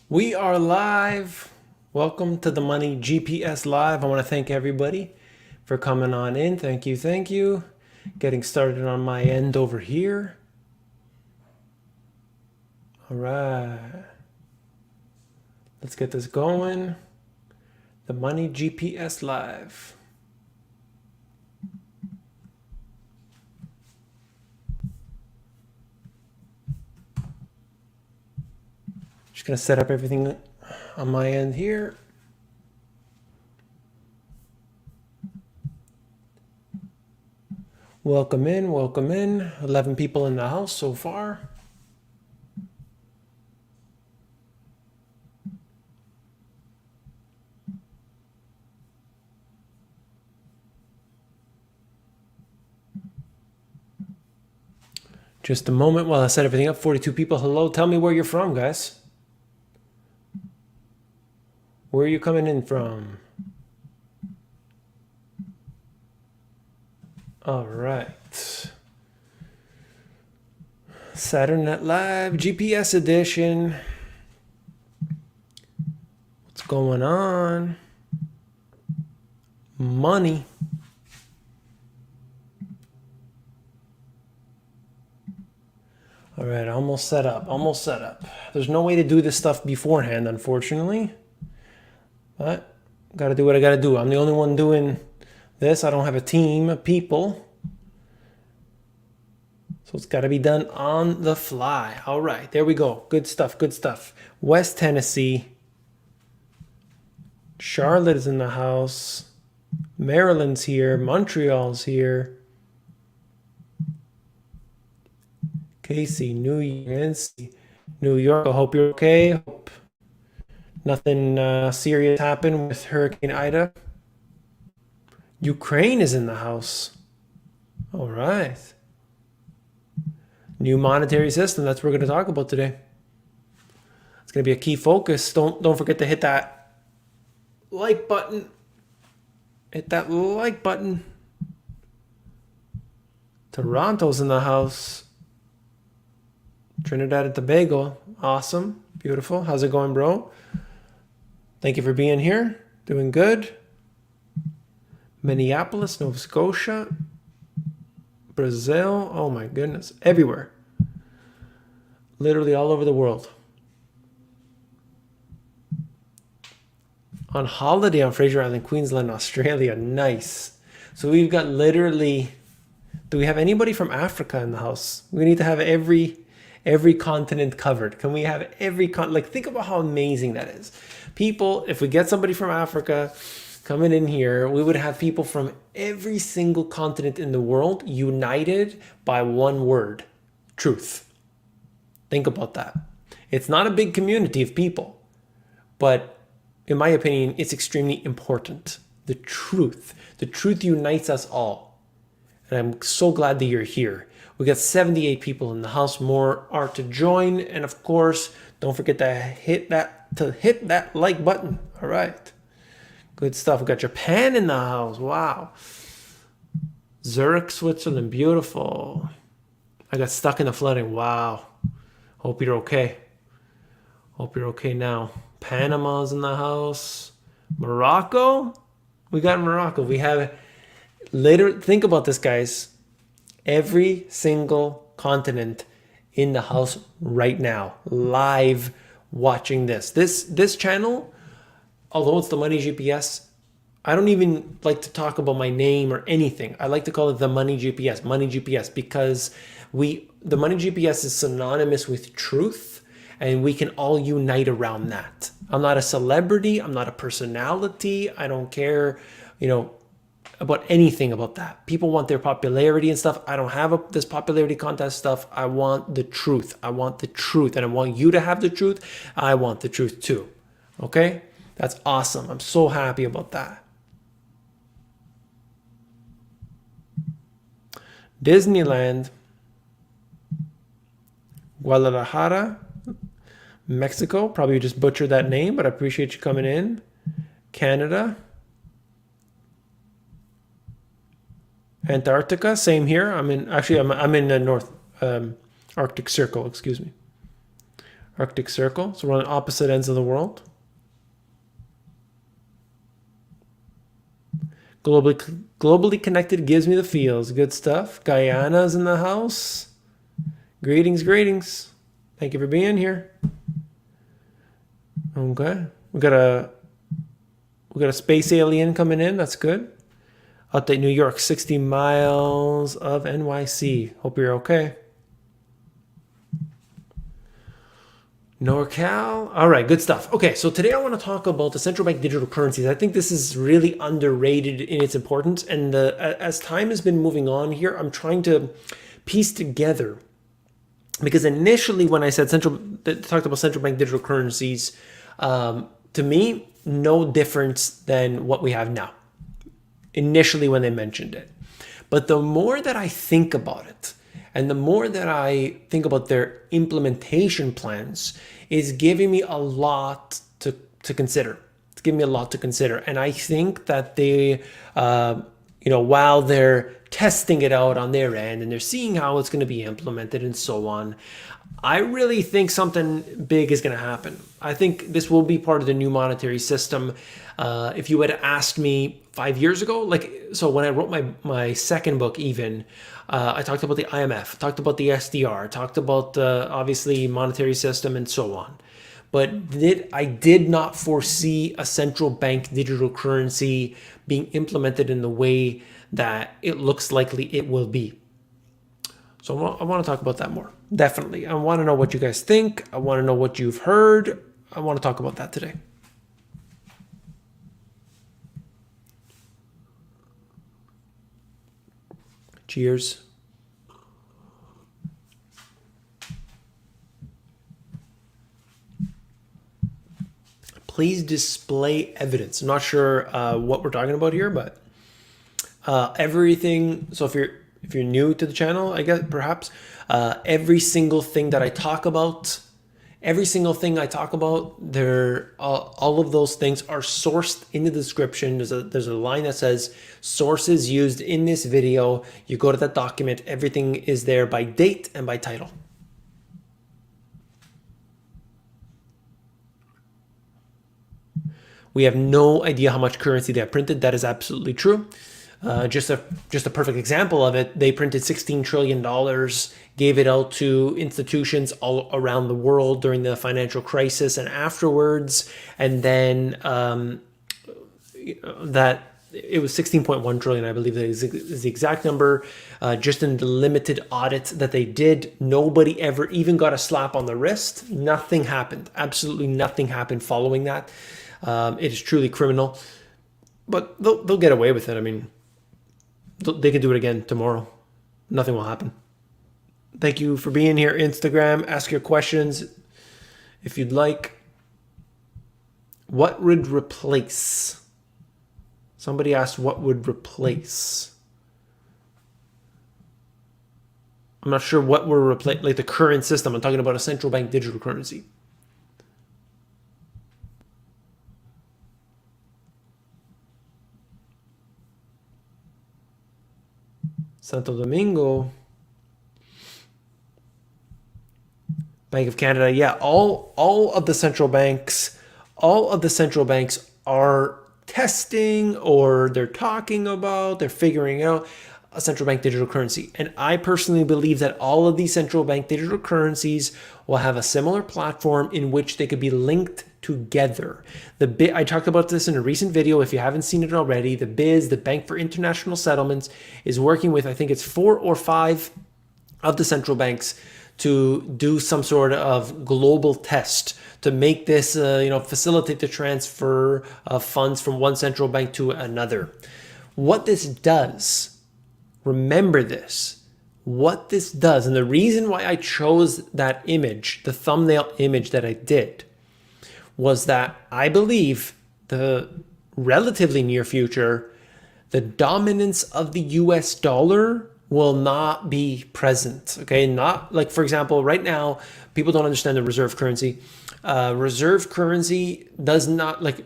We are live. Welcome to the Money GPS Live. I want to thank everybody for coming on in. Thank you. Thank you. Getting started on my end over here. All right. Let's get this going. The Money GPS Live. Just going to set up everything on my end here. Welcome in, welcome in. 11 people in the house so far. Just a moment while I set everything up. 42 people. Hello, tell me where you're from, guys. Where are you coming in from? All right. Saturn Night Live, GPS edition. What's going on? Money. All right, almost set up, almost set up. There's no way to do this stuff beforehand, unfortunately. But gotta do what I gotta do. I'm the only one doing this. I don't have a team of people. So it's gotta be done on the fly. All right, there we go. Good stuff, good stuff. West Tennessee. Charlotte is in the house. Maryland's here. Montreal's here. Casey, New York. I hope you're okay. Hope nothing serious happened with Hurricane Ida. Ukraine is in the house. All right. New monetary system. That's what we're going to talk about today. It's going to be a key focus. Don't forget to hit that like button. Hit that like button. Toronto's in the house. Trinidad and Tobago. Awesome. Beautiful. How's it going, bro? Thank you for being here. Doing good. Minneapolis, Nova Scotia. Brazil. Oh my goodness. Everywhere. Literally all over the world. On holiday on Fraser Island, Queensland, Australia. Nice. So we've got literally... Do we have anybody from Africa in the house? We need to have every continent covered. Can we have every like, think about how amazing that is. People, if we get somebody from Africa coming in here, we would have people from every single continent in the world united by one word: truth. Think about that. It's not a big community of people, but in my opinion, it's extremely important. The truth unites us all. And I'm so glad that you're here. We got 78 people in the house. More are to join. And of course, don't forget to hit that like button. All right. Good stuff. We got Japan in the house. Wow. Zurich, Switzerland. Beautiful. I got stuck in the flooding. Wow. Hope you're okay. Hope you're okay now. Panama's in the house. Morocco. We got Morocco. We have later. Think about this, guys. Every single continent in the house right now, live watching this. This channel, although it's the Money GPS, I don't even like to talk about my name or anything. I like to call it the Money GPS, because the Money GPS is synonymous with truth, and we can all unite around that. I'm not a celebrity. I'm not a personality. I don't care, about anything about that. People want their popularity and stuff. I don't have this popularity contest stuff. I want the truth. I want the truth. And I want you to have the truth. I want the truth too. Okay? That's awesome. I'm so happy about that. Disneyland. Guadalajara, Mexico. Probably just butchered that name, but I appreciate you coming in. Canada. Antarctica, same here. I'm in the North Arctic Circle, excuse me. Arctic Circle. So we're on opposite ends of the world. Globally connected gives me the feels. Good stuff. Guyana's in the house. Greetings, greetings. Thank you for being here. Okay. We got a space alien coming in. That's good. Update New York, 60 miles of NYC. Hope you're okay. NorCal. All right, good stuff. Okay, so today I want to talk about the central bank digital currencies. I think this is really underrated in its importance. And as time has been moving on here, I'm trying to piece together, because initially when I said talked about central bank digital currencies, to me, no difference than what we have now. Initially when they mentioned it. But the more that I think about it, and the more that I think about their implementation plans, is giving me a lot to consider. It's giving me a lot to consider. And I think that they, while they're testing it out on their end and they're seeing how it's going to be implemented and so on, I really think something big is going to happen. I think this will be part of the new monetary system. If you had asked me 5 years ago, so when I wrote my second book even, I talked about the IMF, talked about the SDR, talked about obviously monetary system and so on. But I did not foresee a central bank digital currency being implemented in the way that it looks likely it will be. So I want to talk about that more. Definitely. I want to know what you guys think. I want to know what you've heard. I want to talk about that today. Cheers. Please display evidence. I'm not sure what we're talking about here, but everything. So if you're new to the channel, I guess perhaps every single thing that I talk about, all of those things are sourced in the description. There's a line that says sources used in this video. You go to that document, everything is there by date and by title. We have no idea how much currency they have printed. That is absolutely true. Just a perfect example of it. They printed $16 trillion, gave it out to institutions all around the world during the financial crisis and afterwards. And then that it was 16.1 trillion, I believe that is the exact number. Just in the limited audit that they did, nobody ever even got a slap on the wrist. Nothing happened. Absolutely nothing happened following that. It is truly criminal, but they'll get away with it. I mean, they could do it again tomorrow. Nothing will happen. Thank you for being here. Instagram, ask your questions if you'd like. What would replace? Somebody asked what would replace. I'm not sure what we're replacing, like the current system. I'm talking about a central bank digital currency. Santo Domingo, Bank of Canada. Yeah, all of the central banks are testing, or they're talking about, they're figuring out a central bank digital currency. And I personally believe that all of these central bank digital currencies will have a similar platform in which they could be linked together. I talked about this in a recent video. If you haven't seen it already, the Bank for International Settlements, is working with, I think it's 4 or 5 of the central banks to do some sort of global test to make this, facilitate the transfer of funds from one central bank to another. What this does, remember this, what this does, and the reason why I chose that image, the thumbnail image that I did, was that I believe the relatively near future, the dominance of the US dollar will not be present. Okay, not like, for example, right now, people don't understand the reserve currency. Reserve currency does not, like,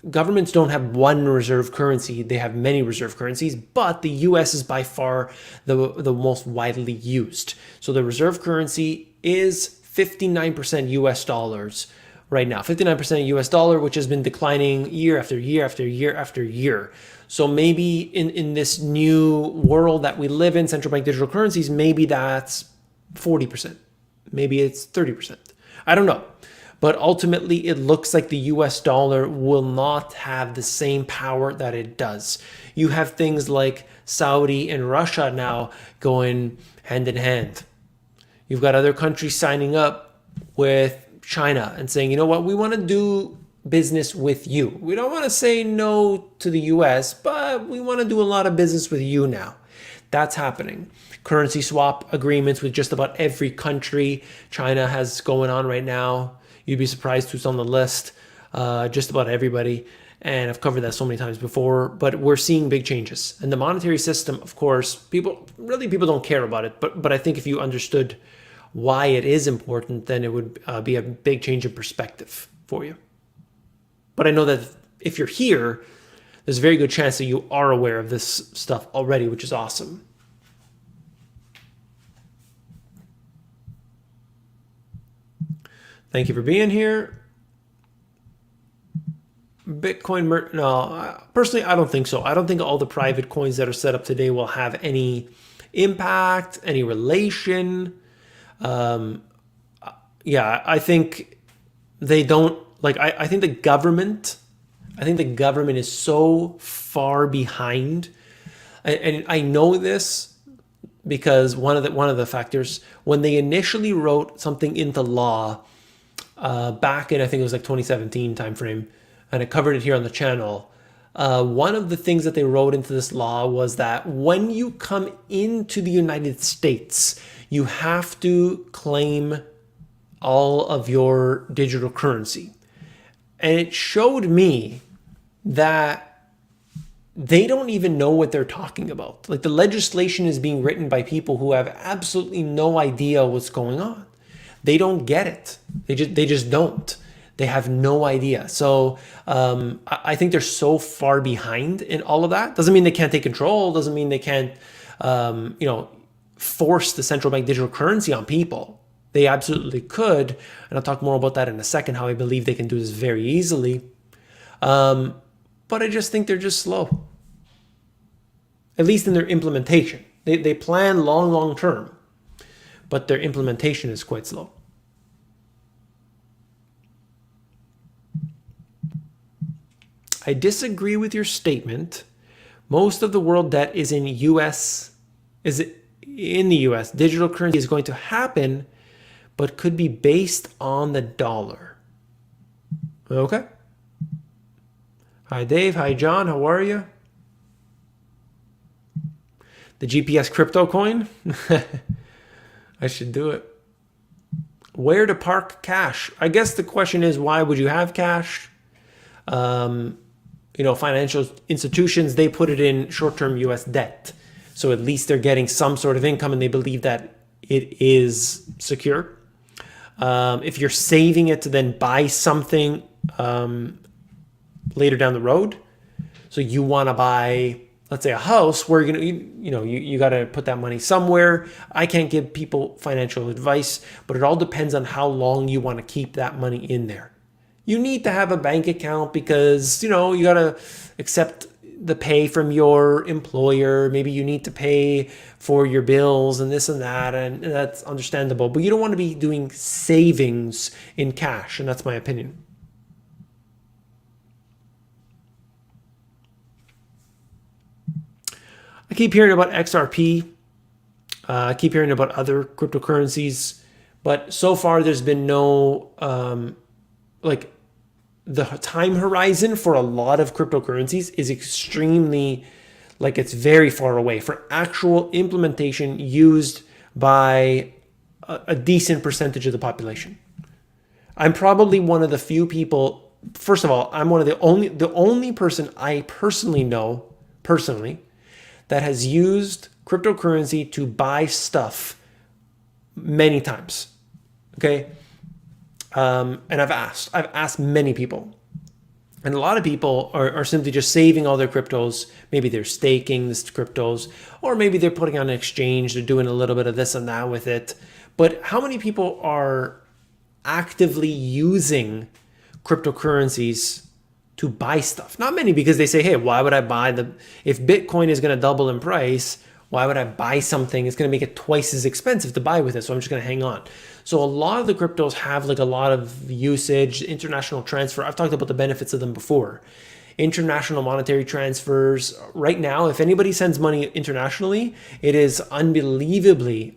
governments don't have one reserve currency. They have many reserve currencies, but the US is by far the most widely used. So the reserve currency is 59% US dollars right now. 59% US dollar, which has been declining year after year after year after year. So maybe in this new world that we live in, central bank digital currencies, maybe that's 40%. Maybe it's 30%. I don't know. But ultimately, it looks like the US dollar will not have the same power that it does. You have things like Saudi and Russia now going hand in hand. You've got other countries signing up with China and saying, you know what, we want to do business with you. We don't want to say no to the US, but we want to do a lot of business with you now. That's happening. Currency swap agreements with just about every country China has going on right now. You'd be surprised who's on the list. Just about everybody. And I've covered that so many times before, but we're seeing big changes. And the monetary system, of course, people don't care about it. But I think if you understood why it is important, then it would be a big change in perspective for you. But I know that if you're here, there's a very good chance that you are aware of this stuff already, which is awesome. Thank you for being here. Bitcoin, no, personally, I don't think so. I don't think all the private coins that are set up today will have any impact, any relation. Yeah, I think they don't, like, I think the government is so far behind. And I know this because one of the factors, when they initially wrote something into law, back in, I think it was like 2017 timeframe, and I covered it here on the channel. One of the things that they wrote into this law was that when you come into the United States, you have to claim all of your digital currency. And it showed me that they don't even know what they're talking about. Like, the legislation is being written by people who have absolutely no idea what's going on. They don't get it. They just don't. They have no idea. So I think they're so far behind in all of that. Doesn't mean they can't take control. Doesn't mean they can't, force the central bank digital currency on people. They absolutely could. And I'll talk more about that in a second, how I believe they can do this very easily. But I just think they're just slow. At least in their implementation. They plan long term, but their implementation is quite slow. I disagree with your statement. Most of the world debt is in the US. Digital currency is going to happen, but could be based on the dollar. Okay. Hi, Dave. Hi, John. How are you? The GPS crypto coin? I should do it. Where to park cash? I guess the question is, why would you have cash? Financial institutions, they put it in short-term US debt. So at least they're getting some sort of income and they believe that it is secure. If you're saving it to then buy something later down the road, so you want to buy, let's say, a house, where you got to put that money somewhere. I can't give people financial advice, but it all depends on how long you want to keep that money in there. You need to have a bank account because, you got to accept the pay from your employer. Maybe you need to pay for your bills and this and that, and that's understandable. But you don't want to be doing savings in cash, and that's my opinion. I keep hearing about XRP. I keep hearing about other cryptocurrencies, but so far there's been no, the time horizon for a lot of cryptocurrencies is extremely, it's very far away for actual implementation used by a decent percentage of the population. I'm probably one of the few people, first of all, I'm one of the only person I personally know, that has used cryptocurrency to buy stuff many times. Okay. And I've asked many people, and a lot of people are simply just saving all their cryptos. Maybe they're staking this cryptos, or maybe they're putting on an exchange. They're doing a little bit of this and that with it. But how many people are actively using cryptocurrencies to buy stuff. Not many, because they say, hey, why would I buy if Bitcoin is going to double in price, why would I buy something? It's going to make it twice as expensive to buy with it. So I'm just going to hang on. So a lot of the cryptos have like a lot of usage, international transfer. I've talked about the benefits of them before. International monetary transfers. Right now, if anybody sends money internationally, it is unbelievably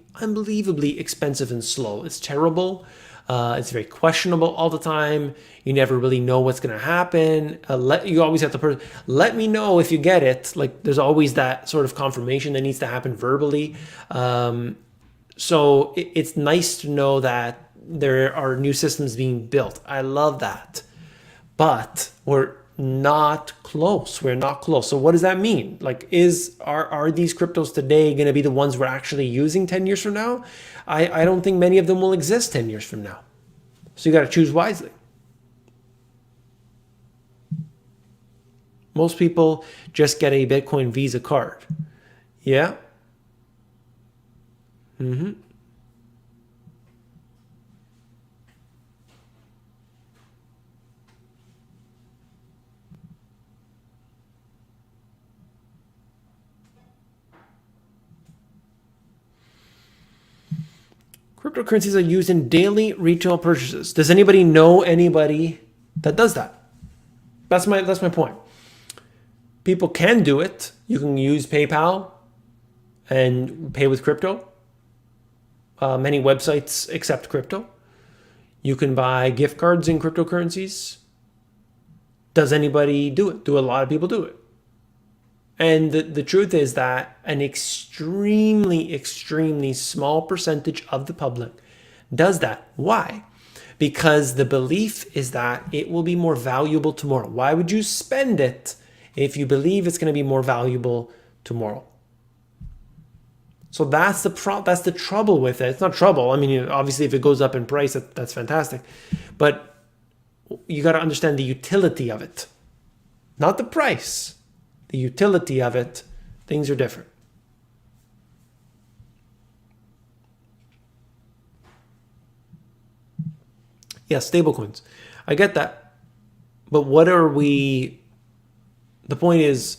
expensive and slow. It's terrible. It's very questionable all the time. You never really know what's going to happen. You always have to let me know if you get it. Like, there's always that sort of confirmation that needs to happen verbally. So it's nice to know that there are new systems being built. I love that. But we're not close. We're not close. So what does that mean? Like, are these cryptos today going to be the ones we're actually using 10 years from now? I don't think many of them will exist 10 years from now. So you got to choose wisely. Most people just get a Bitcoin Visa card. Yeah. Cryptocurrencies are used in daily retail purchases. Does anybody know anybody that does that? That's my point. People can do it. You can use PayPal and pay with crypto. Many websites accept crypto. You can buy gift cards in cryptocurrencies. Does anybody do it? Do a lot of people do it? And the truth is that an extremely small percentage of the public does that. Why? Because the belief is that it will be more valuable tomorrow. Why would you spend it if you believe it's going to be more valuable tomorrow? So that's the trouble with it. It's not trouble. I mean, obviously, if it goes up in price, that's fantastic. But you got to understand the utility of it, not the price. The utility of it, things are different. Yeah, stablecoins. I get that. But the point is,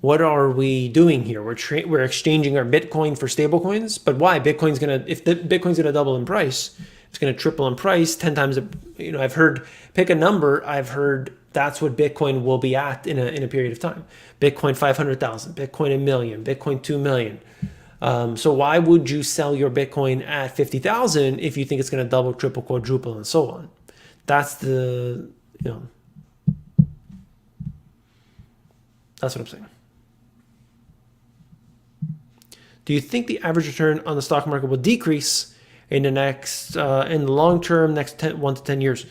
what are we doing here? We're exchanging our Bitcoin for stablecoins. But why? If the Bitcoin's gonna double in price, it's gonna triple in price 10 times. I've heard, pick a number. I've heard that's what Bitcoin will be at in a period of time. Bitcoin 500,000, Bitcoin 1 million, Bitcoin 2 million. So why would you sell your Bitcoin at 50,000 if you think it's going to double, triple, quadruple, and so on? That's that's what I'm saying. Do you think the average return on the stock market will decrease in the long term, next 1 to 10 years?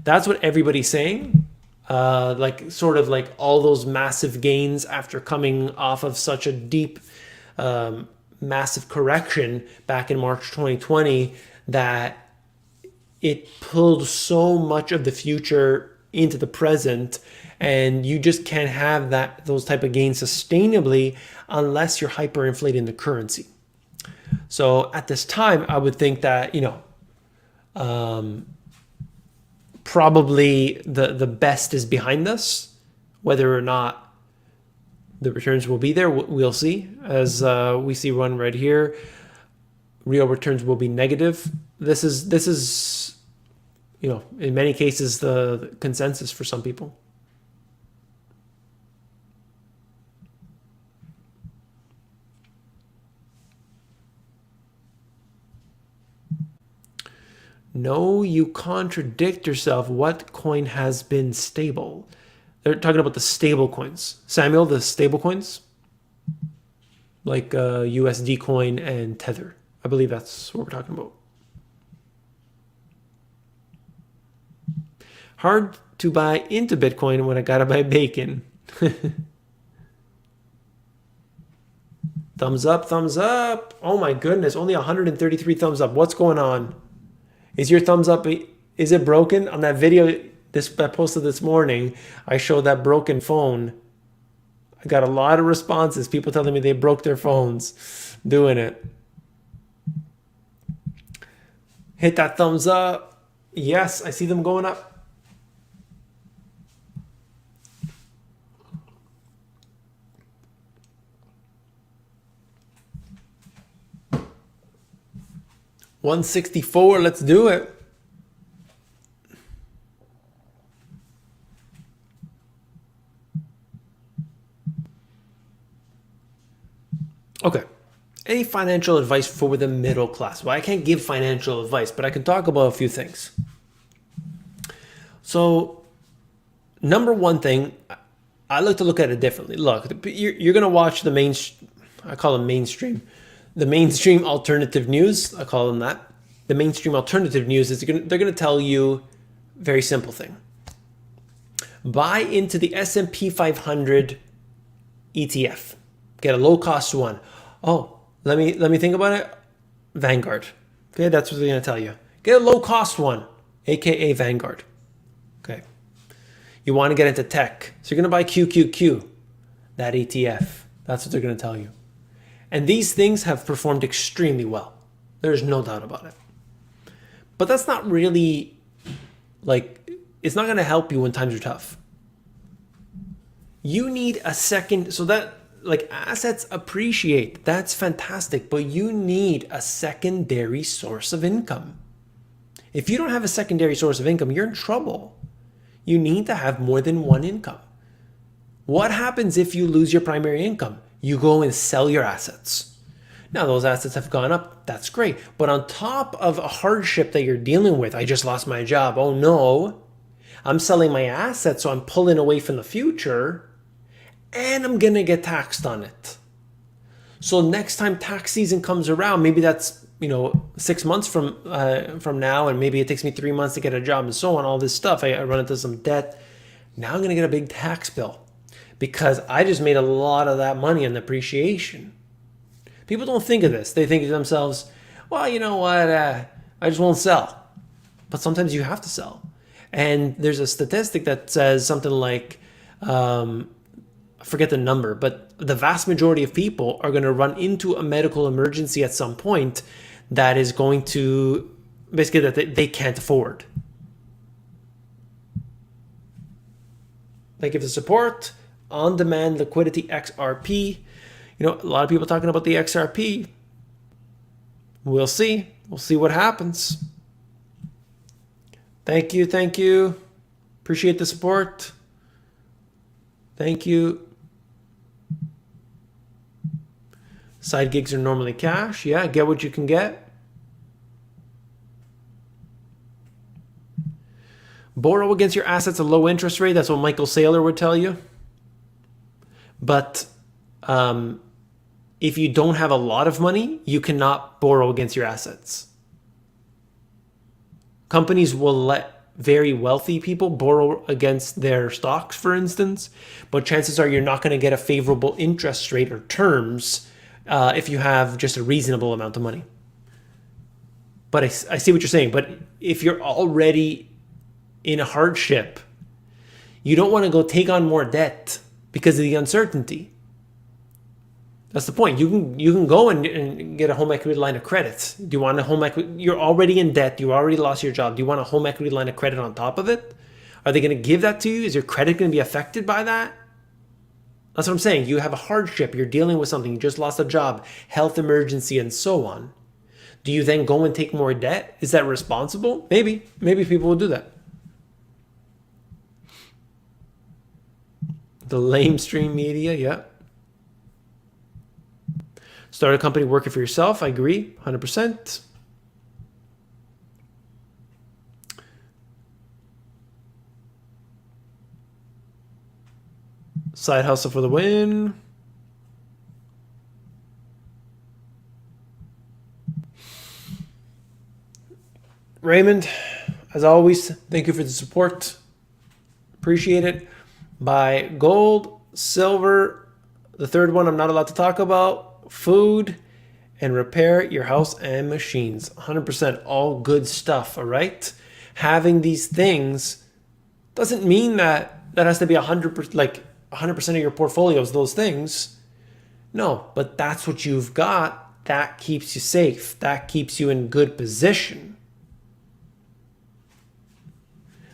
That's what everybody's saying. Sort of like all those massive gains after coming off of such a deep, massive correction back in March 2020, that it pulled so much of the future into the present, and you just can't have those type of gains sustainably unless you're hyperinflating the currency. So at this time, I would think that, probably the best is behind us. Whether or not the returns will be there, we'll see. As we see one right here, real returns will be negative. This is in many cases the consensus for some people. No, you contradict yourself. What coin has been stable? They're talking about the stable coins. Samuel, the stable coins? Like USD coin and Tether. I believe that's what we're talking about. Hard to buy into Bitcoin when I gotta buy bacon. Thumbs up, thumbs up. Oh my goodness, only 133 thumbs up. What's going on? Is your thumbs up, is it broken? On that video I posted this morning, I showed that broken phone. I got a lot of responses. People telling me they broke their phones doing it. Hit that thumbs up. Yes, I see them going up. $164, let's do it. Okay. Any financial advice for the middle class? Well, I can't give financial advice, but I can talk about a few things. So, number one thing, I like to look at it differently. Look, you're going to watch the I call them mainstream, the mainstream alternative news. I call them that. The mainstream alternative news is they're going to tell you a very simple thing. Buy into the S&P 500 ETF. Get a low cost one. Oh, let me think about it. Vanguard. Okay, that's what they're going to tell you. Get a low cost one, aka Vanguard. Okay. You want to get into tech, so you're going to buy QQQ, that ETF. That's what they're going to tell you. And these things have performed extremely well. There's no doubt about it. But that's not really, it's not going to help you when times are tough. You need a second, so that, assets appreciate. That's fantastic, but you need a secondary source of income. If you don't have a secondary source of income, you're in trouble. You need to have more than one income. What happens if you lose your primary income? You go and sell your assets. Now, those assets have gone up. That's great. But on top of a hardship that you're dealing with, I just lost my job. Oh no, I'm selling my assets, so I'm pulling away from the future, and I'm going to get taxed on it. So next time tax season comes around, maybe that's 6 months from now, and maybe it takes me 3 months to get a job and so on, all this stuff. I run into some debt. Now I'm going to get a big tax bill because I just made a lot of that money on depreciation. People don't think of this. They think to themselves, well, you know what? I just won't sell. But sometimes you have to sell. And there's a statistic that says something like, I forget the number, but the vast majority of people are going to run into a medical emergency at some point that is going to, basically, that they can't afford. They give the support, on-demand liquidity XRP. A lot of people talking about the XRP. We'll see. We'll see what happens. Thank you. Thank you. Appreciate the support. Thank you. Side gigs are normally cash. Yeah, get what you can get. Borrow against your assets at a low interest rate. That's what Michael Saylor would tell you. But if you don't have a lot of money, you cannot borrow against your assets. Companies will let very wealthy people borrow against their stocks, for instance, but chances are you're not going to get a favorable interest rate or terms if you have just a reasonable amount of money. But I see what you're saying. But if you're already in a hardship, you don't want to go take on more debt because of the uncertainty. That's the point. You can go and get a home equity line of credit. Do you want a home equity? You're already in debt. You already lost your job. Do you want a home equity line of credit on top of it? Are they going to give that to you? Is your credit going to be affected by that? That's what I'm saying. You have a hardship. You're dealing with something. You just lost a job, health emergency, and so on. Do you then go and take more debt? Is that responsible? Maybe. Maybe people will do that. The lamestream media, yeah. Start a company working for yourself. I agree, 100%. Side hustle for the win. Raymond, as always, thank you for the support. Appreciate it. Buy gold, silver, the third one I'm not allowed to talk about, food, and repair your house and machines. 100% all good stuff, all right? Having these things doesn't mean that has to be 100%, like 100% of your portfolio is those things. No, but that's what you've got. That keeps you safe. That keeps you in good position.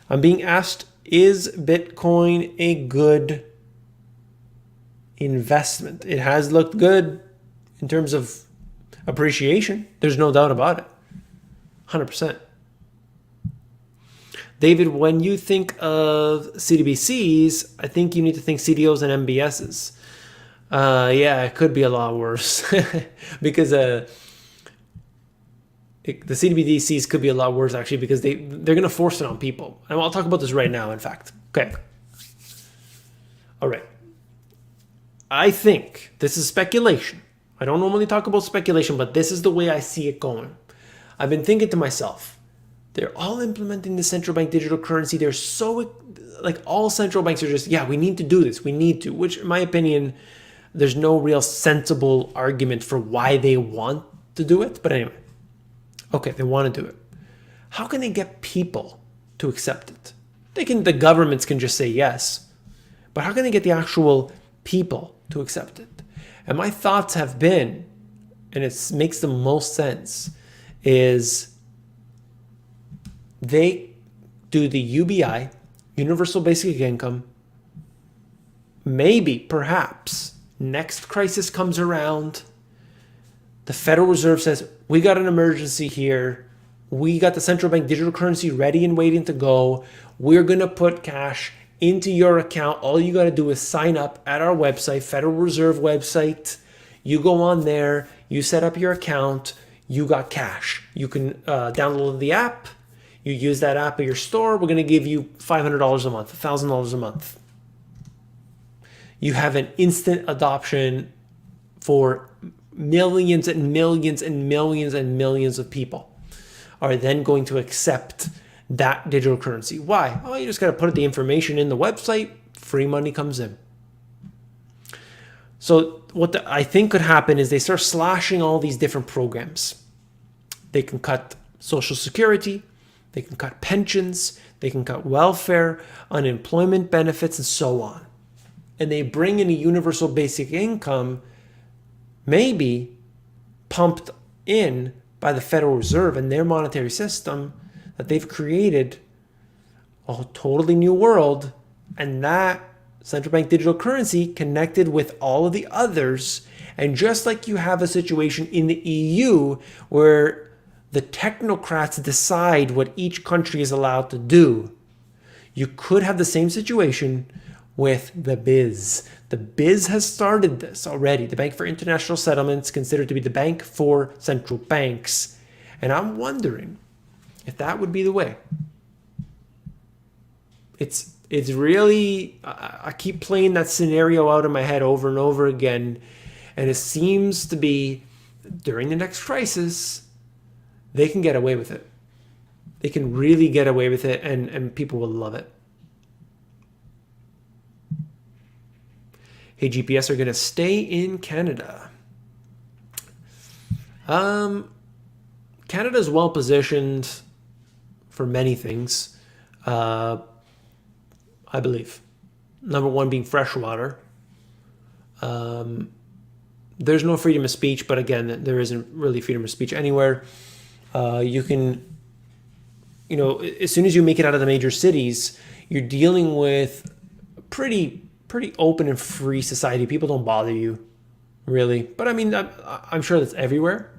I'm being asked, is Bitcoin a good investment? It has looked good in terms of appreciation. There's no doubt about it. 100%. David, when you think of CBDCs, I think you need to think CDOs and MBSs. Yeah, it could be a lot worse because the CBDCs could be a lot worse actually because they're going to force it on people. And I'll talk about this right now, in fact. Okay. All right. I think this is speculation. I don't normally talk about speculation, but this is the way I see it going. I've been thinking to myself, they're all implementing the central bank digital currency. They're so, like, all central banks are just, yeah, we need to do this. We need to, which in my opinion, there's no real sensible argument for why they want to do it. But anyway, okay, they want to do it. How can they get people to accept it? The governments can just say yes, but how can they get the actual people to accept it? And my thoughts have been, and it makes the most sense, is they do the UBI, Universal Basic Income. Maybe, perhaps, next crisis comes around, the Federal Reserve says, we got an emergency here. We got the central bank digital currency ready and waiting to go. We're going to put cash into your account. All you got to do is sign up at our website, Federal Reserve website. You go on there, you set up your account, you got cash. You can download the app. You use that app at your store. We're going to give you $500 a month, $1,000 a month. You have an instant adoption for millions and millions and millions and millions of people are then going to accept that digital currency. Why? Oh, you just got to put the information in the website. Free money comes in. So what I think could happen is they start slashing all these different programs. They can cut Social Security. They can cut pensions. They can cut welfare, unemployment benefits, and so on. And they bring in a universal basic income, maybe pumped in by the Federal Reserve and their monetary system that they've created a totally new world. And that central bank digital currency connected with all of the others. And just like you have a situation in the EU where the technocrats decide what each country is allowed to do, you could have the same situation with the BIZ. The BIZ has started this already. The Bank for International Settlements, considered to be the bank for central banks. And I'm wondering if that would be the way. It's really, I keep playing that scenario out in my head over and over again. And it seems to be during the next crisis, they can get away with it. They can really get away with it and people will love it. Hey, GPS are going to stay in Canada. Canada is well positioned for many things, I believe. Number one being fresh water. There's no freedom of speech, but again, there isn't really freedom of speech anywhere. You can, as soon as you make it out of the major cities, you're dealing with pretty open and free society. People don't bother you, really. But I mean, I'm sure that's everywhere.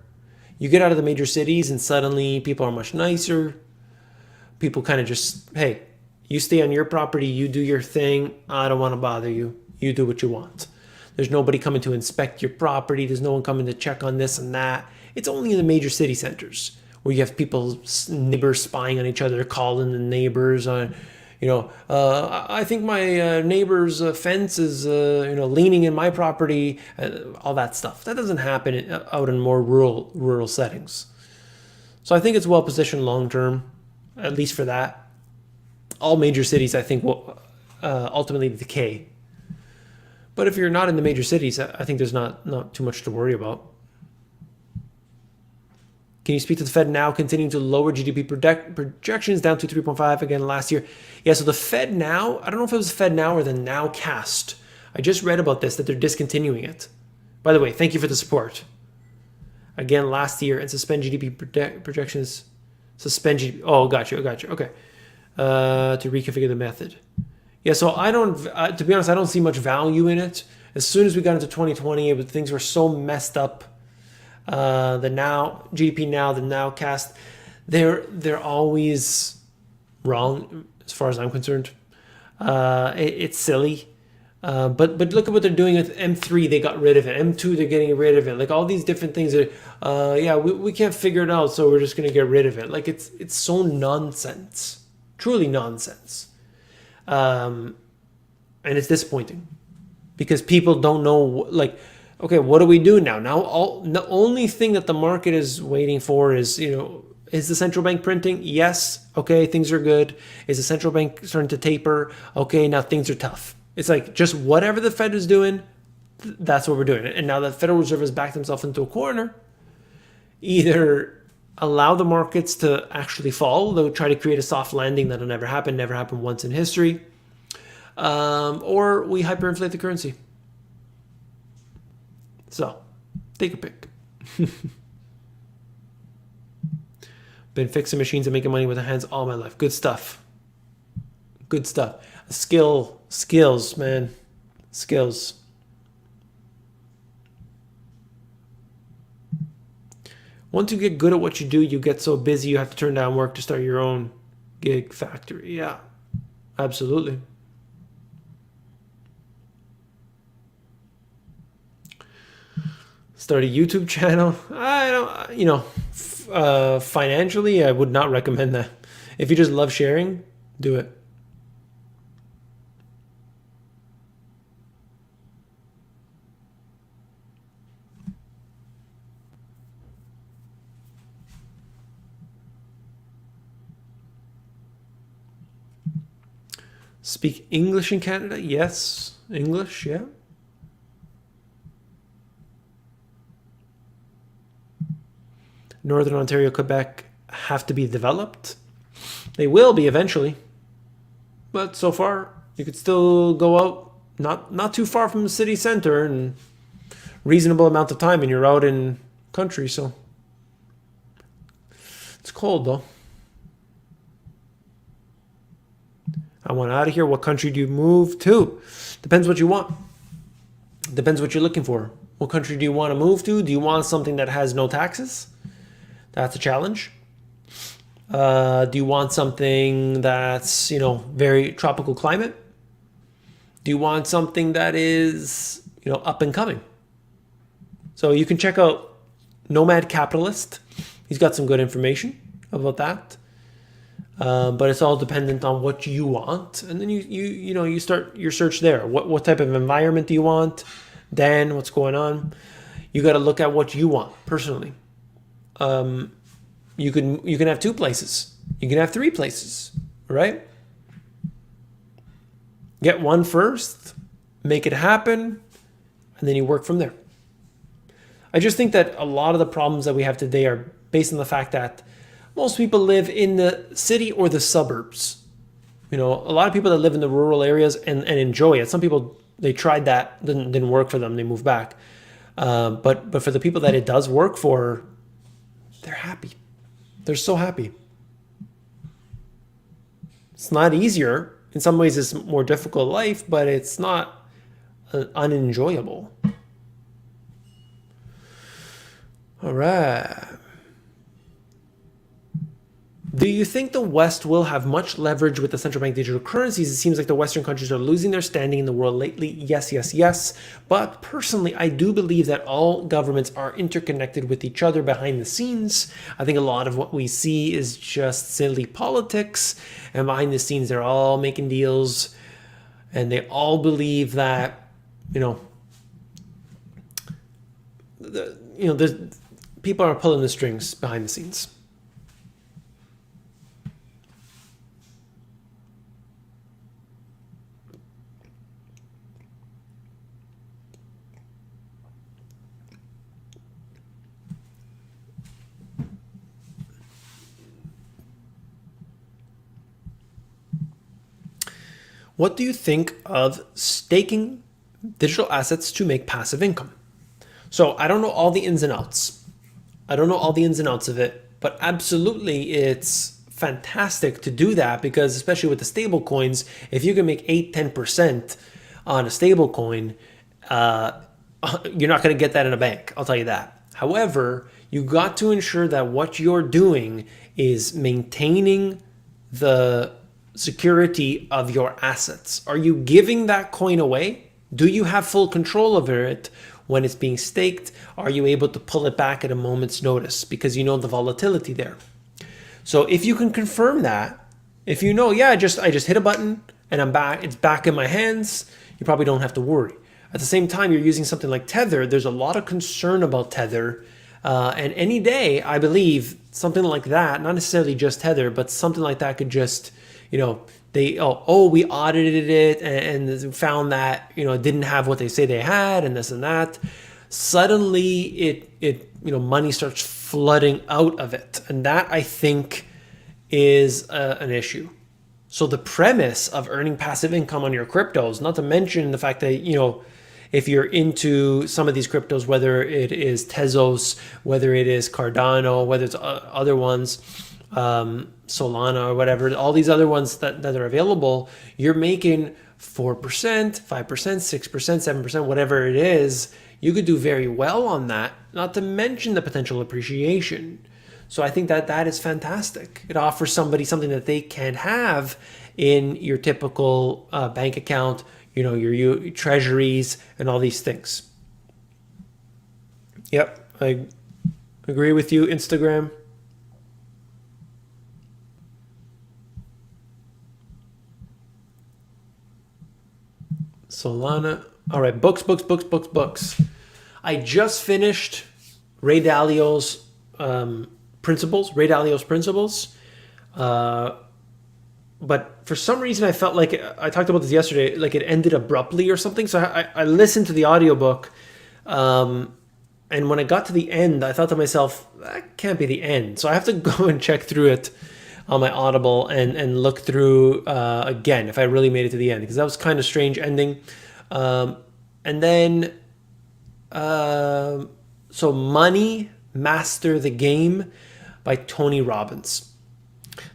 You get out of the major cities and suddenly people are much nicer. People kind of just, hey, you stay on your property, you do your thing. I don't want to bother you. You do what you want. There's nobody coming to inspect your property. There's no one coming to check on this and that. It's only in the major city centers where you have people, neighbors spying on each other, calling the neighbors on, I think my neighbor's fence is, leaning in my property, all that stuff. That doesn't happen out in more rural settings. So I think it's well positioned long term, at least for that. All major cities, I think, will ultimately decay. But if you're not in the major cities, I think there's not too much to worry about. Can you speak to the Fed now continuing to lower GDP projections down to 3.5 again last year? Yeah, so the Fed now, I don't know if it was the Fed now or the Nowcast. I just read about this, that they're discontinuing it. By the way, thank you for the support. Again, last year, and suspend GDP projections. Suspend GDP. Oh, got you. Okay. to reconfigure the method. Yeah, so I don't, to be honest, I don't see much value in it. As soon as we got into 2020, things were so messed up. The now GDP now, the nowcast, they're always wrong as far as I'm concerned. It's silly. But look at what they're doing with M3. They got rid of it. M2, they're getting rid of it. Like all these different things are, yeah, we can't figure it out, so we're just gonna get rid of it. Like it's so nonsense, truly nonsense, and it's disappointing because people don't know. Like, okay, what do we do now? Now, the only thing that the market is waiting for is, is the central bank printing? Yes. Okay, things are good. Is the central bank starting to taper? Okay, now things are tough. It's like just whatever the Fed is doing, that's what we're doing. And now the Federal Reserve has backed themselves into a corner. Either allow the markets to actually fall, they'll try to create a soft landing that'll never happen once in history, or we hyperinflate the currency. So, take a pick. Been fixing machines and making money with the hands all my life. Good stuff. Good stuff. Skills, man. Skills. Once you get good at what you do, you get so busy you have to turn down work to start your own gig factory. Yeah, absolutely. Start a YouTube channel. I don't, financially, I would not recommend that. If you just love sharing, do it. Speak English in Canada? Yes. English, yeah. Northern Ontario, Quebec have to be developed. They will be eventually. But so far, you could still go out not too far from the city center and reasonable amount of time, and you're out in country, so it's cold though. I want out of here. What country do you move to? Depends what you want. Depends what you're looking for. What country do you want to move to? Do you want something that has no taxes? That's a challenge. Do you want something that's, very tropical climate? Do you want something that is, up and coming? So you can check out Nomad Capitalist. He's got some good information about that. But it's all dependent on what you want, and then you start your search there. What type of environment do you want? Then what's going on? You got to look at what you want personally. You can have 2 places. You can have 3 places, right? Get one first, make it happen, and then you work from there. I just think that a lot of the problems that we have today are based on the fact that most people live in the city or the suburbs. A lot of people that live in the rural areas and enjoy it. Some people, they tried that, didn't work for them, they moved back. But for the people that it does work for, they're happy. They're so happy. It's not easier. In some ways, it's a more difficult life, but it's not unenjoyable. All right. Do you think the West will have much leverage with the central bank digital currencies? It seems like the Western countries are losing their standing in the world lately. Yes. But personally, I do believe that all governments are interconnected with each other behind the scenes. I think a lot of what we see is just silly politics. And behind the scenes, they're all making deals. And they all believe that, people are pulling the strings behind the scenes. What do you think of staking digital assets to make passive income? So I don't know all the ins and outs. of it, but absolutely it's fantastic to do that, because especially with the stable coins, if you can make 8-10% on a stable coin, you're not going to get that in a bank. I'll tell you that. However, you got to ensure that what you're doing is maintaining the security of your assets. Are you giving that coin away? Do you have full control over it when it's being staked? Are you able to pull it back at a moment's notice because you know the volatility there? So if you can confirm that, if you know, yeah, I just hit a button and I'm back, it's back in my hands, you probably don't have to worry. At the same time, you're using something like Tether. There's a lot of concern about Tether. And any day, I believe, something like that, not necessarily just Tether, but something like that could just, we audited it and found that, it didn't have what they say they had and this and that. Suddenly money starts flooding out of it. And that, I think, is an issue. So the premise of earning passive income on your cryptos, not to mention the fact that, if you're into some of these cryptos, whether it is Tezos, whether it is Cardano, whether it's other ones, Solana or whatever, all these other ones that are available, you're making 4%, 5%, 6%, 7%, whatever it is. You could do very well on that, not to mention the potential appreciation. So I think that is fantastic. It offers somebody something that they can't have in your typical bank account, your treasuries and all these things. Yep, I agree with you, Instagram. Solana. All right, books. I just finished Ray Dalio's principles. But for some reason, I felt like, I talked about this yesterday, like it ended abruptly or something. So I listened to the audiobook. And when I got to the end, I thought to myself, that can't be the end. So I have to go and check through it on my Audible and look through again if I really made it to the end, because that was kind of strange ending. And then, so Money, Master the Game by Tony Robbins.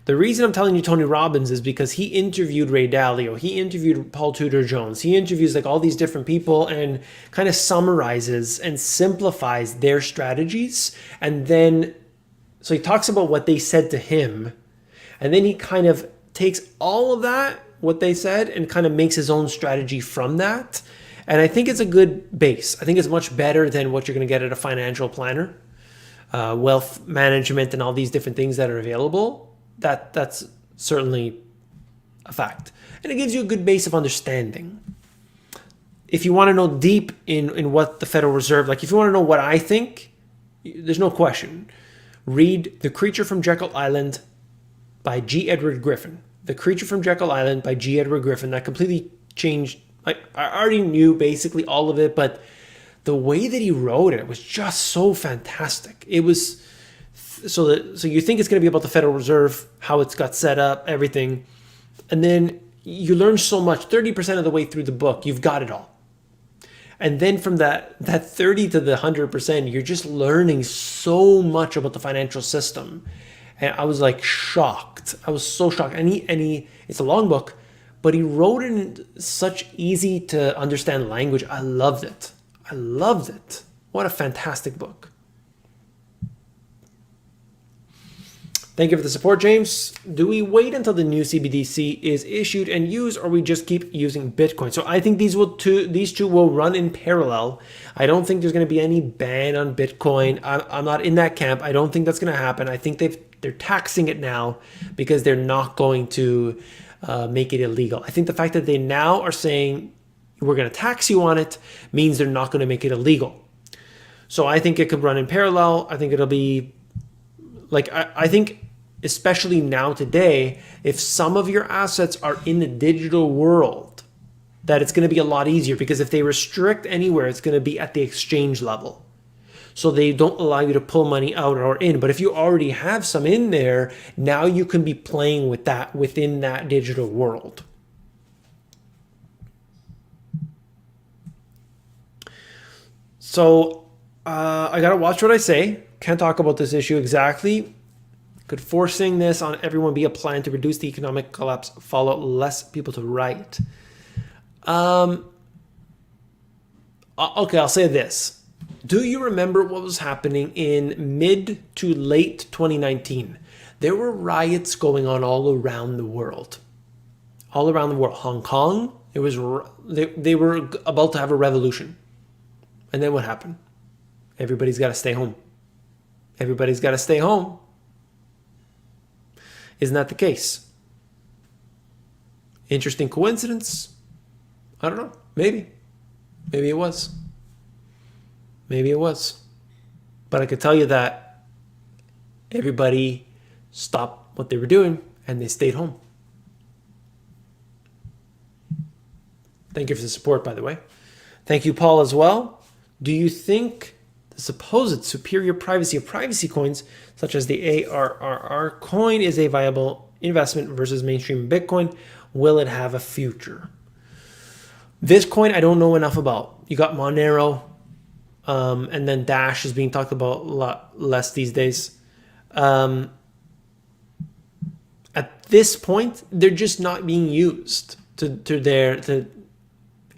The reason I'm telling you Tony Robbins is because he interviewed Ray Dalio, he interviewed Paul Tudor Jones, he interviews like all these different people and kind of summarizes and simplifies their strategies. And then, so he talks about what they said to him, and then he kind of takes all of that, what they said, and kind of makes his own strategy from that. And I think it's a good base. I think it's much better than what you're going to get at a financial planner, wealth management, and all these different things that are available. That's certainly a fact. And it gives you a good base of understanding. If you want to know deep in what the Federal Reserve, like if you want to know what I think, there's no question. Read The Creature from Jekyll Island by G. Edward Griffin. The Creature from Jekyll Island by G. Edward Griffin. That completely changed. I already knew basically all of it, but the way that he wrote it was just so fantastic. It was so you think it's going to be about the Federal Reserve, how it's got set up, everything, and then you learn so much. 30% of the way through the book, you've got it all. And then from that 30 to the 100%, you're just learning so much about the financial system. And I was like shocked. I was so shocked. And he it's a long book, but he wrote it in such easy to understand language. I loved it. What a fantastic book. Thank you for the support, James. Do we wait until the new CBDC is issued and used, or we just keep using Bitcoin? So I think these two will run in parallel. I don't think there's going to be any ban on Bitcoin. I'm not in that camp. I don't think that's going to happen. I think they're taxing it now because they're not going to make it illegal. I think the fact that they now are saying we're going to tax you on it means they're not going to make it illegal. So I think it could run in parallel. I think it'll be like, I think especially now today, if some of your assets are in the digital world, that it's going to be a lot easier, because if they restrict anywhere, it's going to be at the exchange level. So they don't allow you to pull money out or in. But if you already have some in there, now you can be playing with that within that digital world. So I got to watch what I say. Can't talk about this issue exactly. Could forcing this on everyone be a plan to reduce the economic collapse, follow less people to riot? Okay, I'll say this. Do you remember what was happening in mid to late 2019? There were riots going on all around the world. All around the world. Hong Kong, they were about to have a revolution. And then what happened? Everybody's got to stay home. Everybody's got to stay home. Isn't that the case? Interesting coincidence? I don't know. Maybe. Maybe it was. Maybe it was. But I could tell you that everybody stopped what they were doing and they stayed home. Thank you for the support, by the way. Thank you, Paul, as well. Do you think the supposed superior privacy of privacy coins, such as the ARRR coin, is a viable investment versus mainstream Bitcoin? Will it have a future? This coin, I don't know enough about. You got Monero, and then Dash is being talked about a lot less these days. At this point, they're just not being used to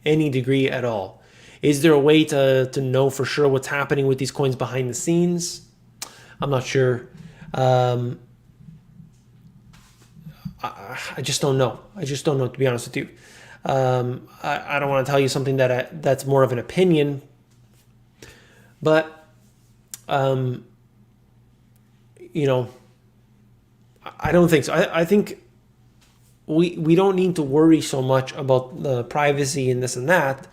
any degree at all. Is there a way to know for sure what's happening with these coins behind the scenes? I'm not sure. I just don't know. I just don't know, to be honest with you. I don't want to tell you something that's more of an opinion, but I don't think so. I think we don't need to worry so much about the privacy and this and that.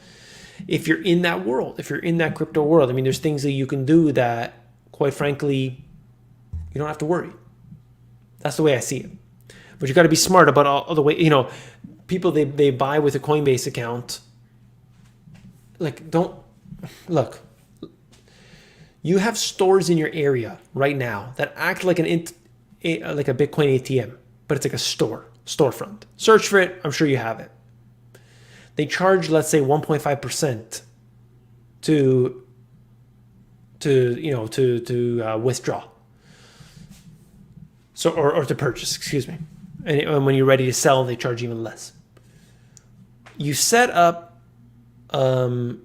If you're in that world, if you're in that crypto world, I mean, there's things that you can do that, quite frankly, you don't have to worry. That's the way I see it. But you got to be smart about all the way, people, they buy with a Coinbase account. Look, you have stores in your area right now that act like like a Bitcoin ATM, but it's like a storefront. Search for it. I'm sure you have it. They charge, let's say, 1.5% to withdraw. So, or to purchase, excuse me. And when you're ready to sell, they charge even less. You set up your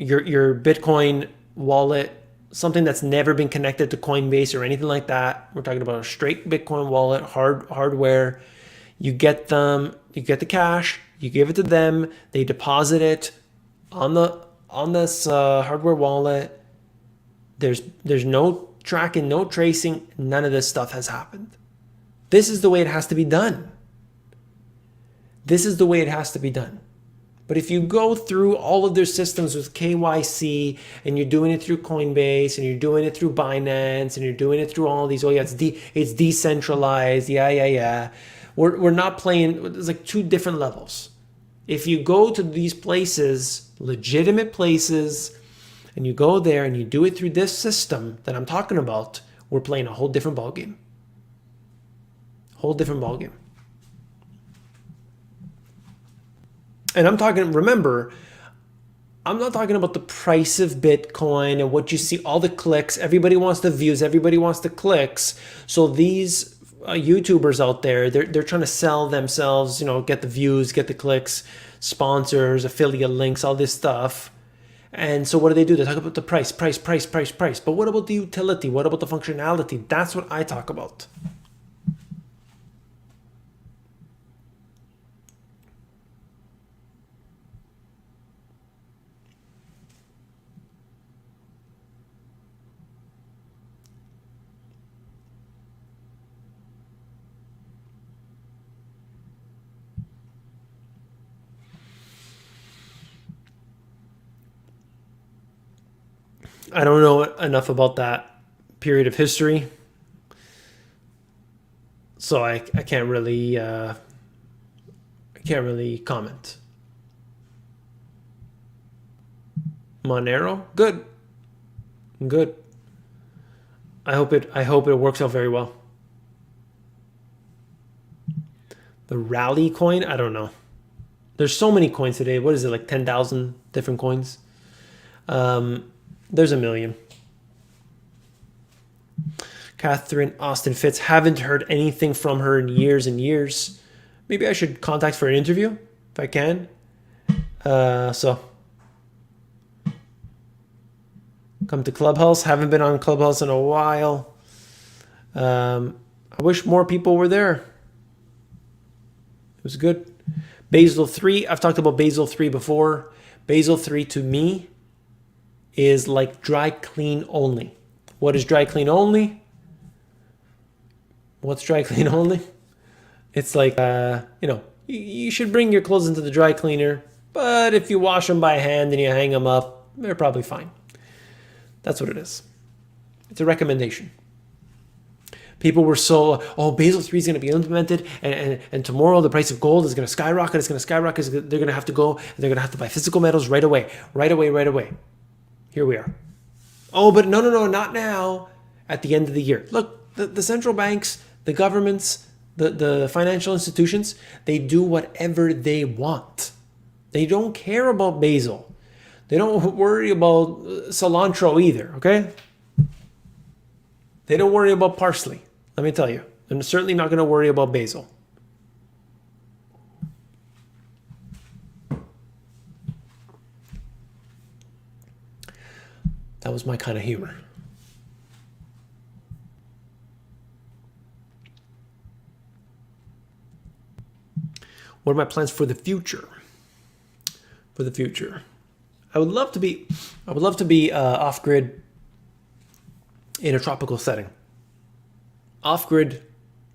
Bitcoin wallet, something that's never been connected to Coinbase or anything like that. We're talking about a straight Bitcoin wallet, hardware. You get the cash, you give it to them, they deposit it on this hardware wallet. There's no tracking, no tracing, none of this stuff has happened. This is the way it has to be done. This is the way it has to be done. But if you go through all of their systems with KYC and you're doing it through Coinbase and you're doing it through Binance and you're doing it through all of these, it's decentralized, yeah. We're not playing, it's like two different levels. If you go to these places, legitimate places, and you go there and you do it through this system that I'm talking about, we're playing a whole different ballgame. Whole different ballgame. And remember, I'm not talking about the price of Bitcoin and what you see, all the clicks. Everybody wants the views, everybody wants the clicks. So these YouTubers out there, they're trying to sell themselves, get the views, get the clicks, sponsors, affiliate links, all this stuff. And so what do? They talk about the price. But what about the utility? What about the functionality? That's what I talk about. I don't know enough about that period of history, so I can't really comment. Monero, good. I hope it works out very well. The Rally coin, I don't know. There's so many coins today. What is it, like 10,000 different coins? There's a million. Catherine Austin Fitz. Haven't heard anything from her in years and years. Maybe I should contact for an interview if I can. So come to Clubhouse. Haven't been on Clubhouse in a while. I wish more people were there. It was good. Basel 3. I've talked about Basel 3 before. Basel 3 to me is like dry clean only. What is dry clean only? What's dry clean only? It's like, you should bring your clothes into the dry cleaner, but if you wash them by hand and you hang them up, they're probably fine. That's what it is. It's a recommendation. People were so, Basel 3 is going to be implemented, and tomorrow the price of gold is going to skyrocket. It's going to skyrocket. They're going to have to go, and they're going to have to buy physical metals right away. Here we are. Oh, but no, not now. At the end of the year. Look, the central banks, the governments, the financial institutions, they do whatever they want. They don't care about Basel. They don't worry about cilantro either, okay? They don't worry about parsley, let me tell you. They're certainly not going to worry about Basel. That was my kind of humor. What are my plans for the future? I would love to be off grid in a tropical setting. Off grid,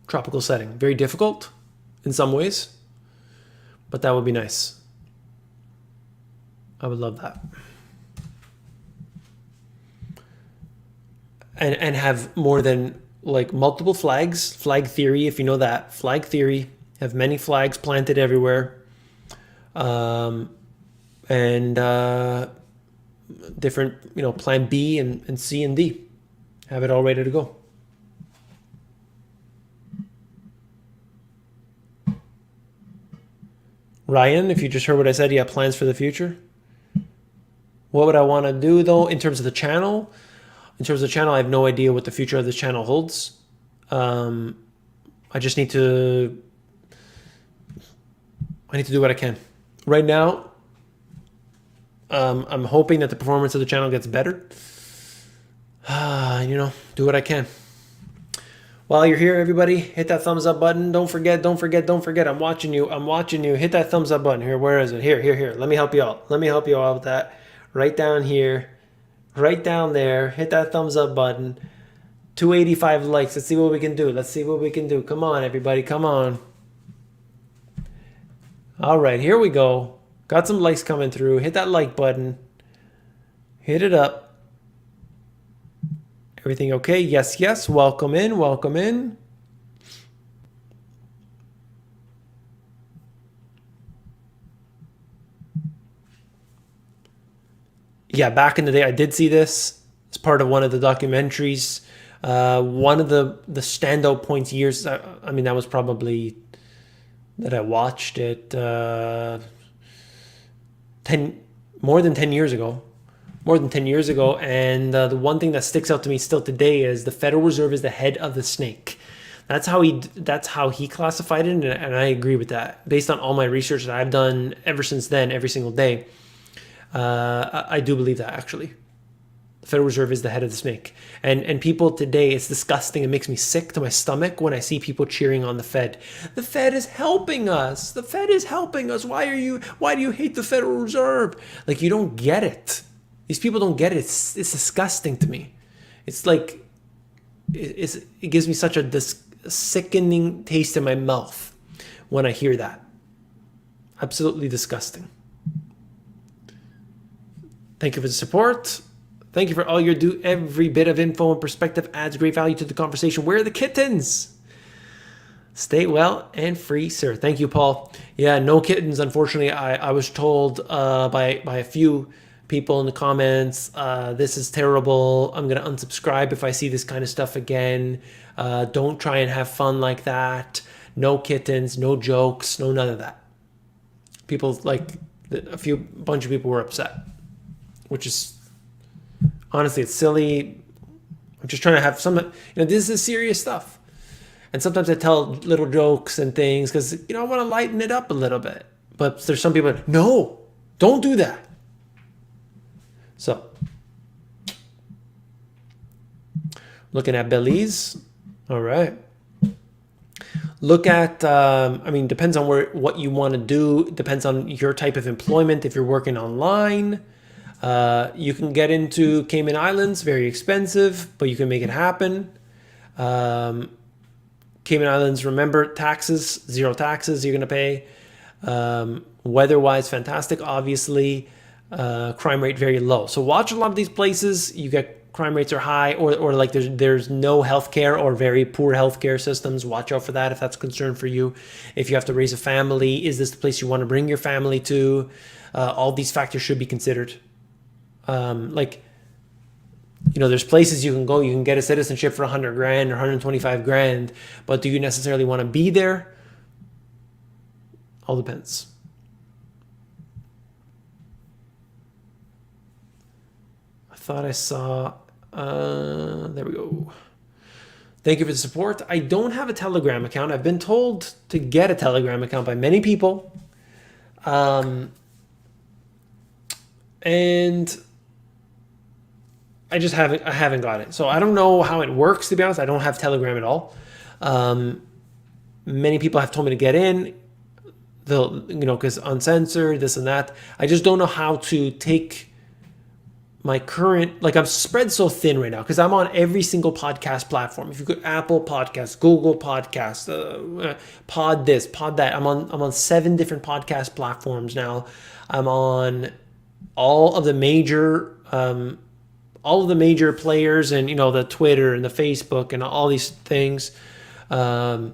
tropical setting. Very difficult in some ways, but that would be nice. I would love that. And have more than like multiple flags. Flag theory, if you know that. Flag theory. Have many flags planted everywhere. Different, plan B and C and D. Have it all ready to go. Ryan, if you just heard what I said, you have plans for the future. What would I want to do though in terms of the channel? In terms of the channel, I have no idea what the future of this channel holds. I just need to do what I can. Right now, I'm hoping that the performance of the channel gets better. Do what I can. While you're here, everybody, hit that thumbs up button. Don't forget. I'm watching you. Hit that thumbs up button. Here, where is it? Here. Let me help you out. With that. Right down here. Right down there. Hit that thumbs up button. 285 likes. Let's see what we can do. Come on, everybody. Come on. All right, here we go. Got some likes coming through. Hit that like button. Hit it up. Everything okay? Yes. Welcome in. Yeah, back in the day, I did see this as part of one of the documentaries. One of the standout points years, that was probably that I watched it more than 10 years ago. And the one thing that sticks out to me still today is the Federal Reserve is the head of the snake. That's how he classified it, and I agree with that. Based on all my research that I've done ever since then, every single day, I do believe that actually. The Federal Reserve is the head of the snake. And people today, it's disgusting. It makes me sick to my stomach when I see people cheering on the Fed. The Fed is helping us. Why do you hate the Federal Reserve? Like, you don't get it. These people don't get it. It's disgusting to me. It's like, it gives me such a sickening taste in my mouth when I hear that. Absolutely disgusting. Thank you for the support. Thank you for all your do. Every bit of info and perspective adds great value to the conversation. Where are the kittens? Stay well and free, sir. Thank you, Paul. Yeah, no kittens. Unfortunately, I was told by a few people in the comments, this is terrible. I'm going to unsubscribe if I see this kind of stuff again. Don't try and have fun like that. No kittens, no jokes, no none of that. People bunch of people were upset, which is, honestly, it's silly. I'm just trying to have some, this is serious stuff. And sometimes I tell little jokes and things because, I want to lighten it up a little bit. But there's some people, no, don't do that. So, looking at Belize. All right. Look at, depends on what you want to do. Depends on your type of employment. If you're working online, you can get into Cayman Islands, very expensive, but you can make it happen. Cayman Islands, remember, taxes, 0 taxes you're going to pay. Weather-wise, fantastic, obviously. Crime rate very low. So watch a lot of these places. You get crime rates are high, or like there's no healthcare or very poor healthcare systems. Watch out for that if that's a concern for you. If you have to raise a family, is this the place you want to bring your family to? All these factors should be considered. There's places you can go. You can get a citizenship for $100,000 or $125,000, but do you necessarily want to be there? All depends. I thought I saw. There we go. Thank you for the support. I don't have a Telegram account. I've been told to get a Telegram account by many people. And I haven't got it. So I don't know how it works, to be honest. I don't have Telegram at all. Many people have told me to get in. They'll, because uncensored, this and that. I just don't know how to take my current, I'm spread so thin right now because I'm on every single podcast platform. If you go Apple Podcasts, Google Podcasts, Pod this, Pod that. I'm on 7 different podcast platforms now. I'm on all of the major players, and the Twitter and the Facebook and all these things. And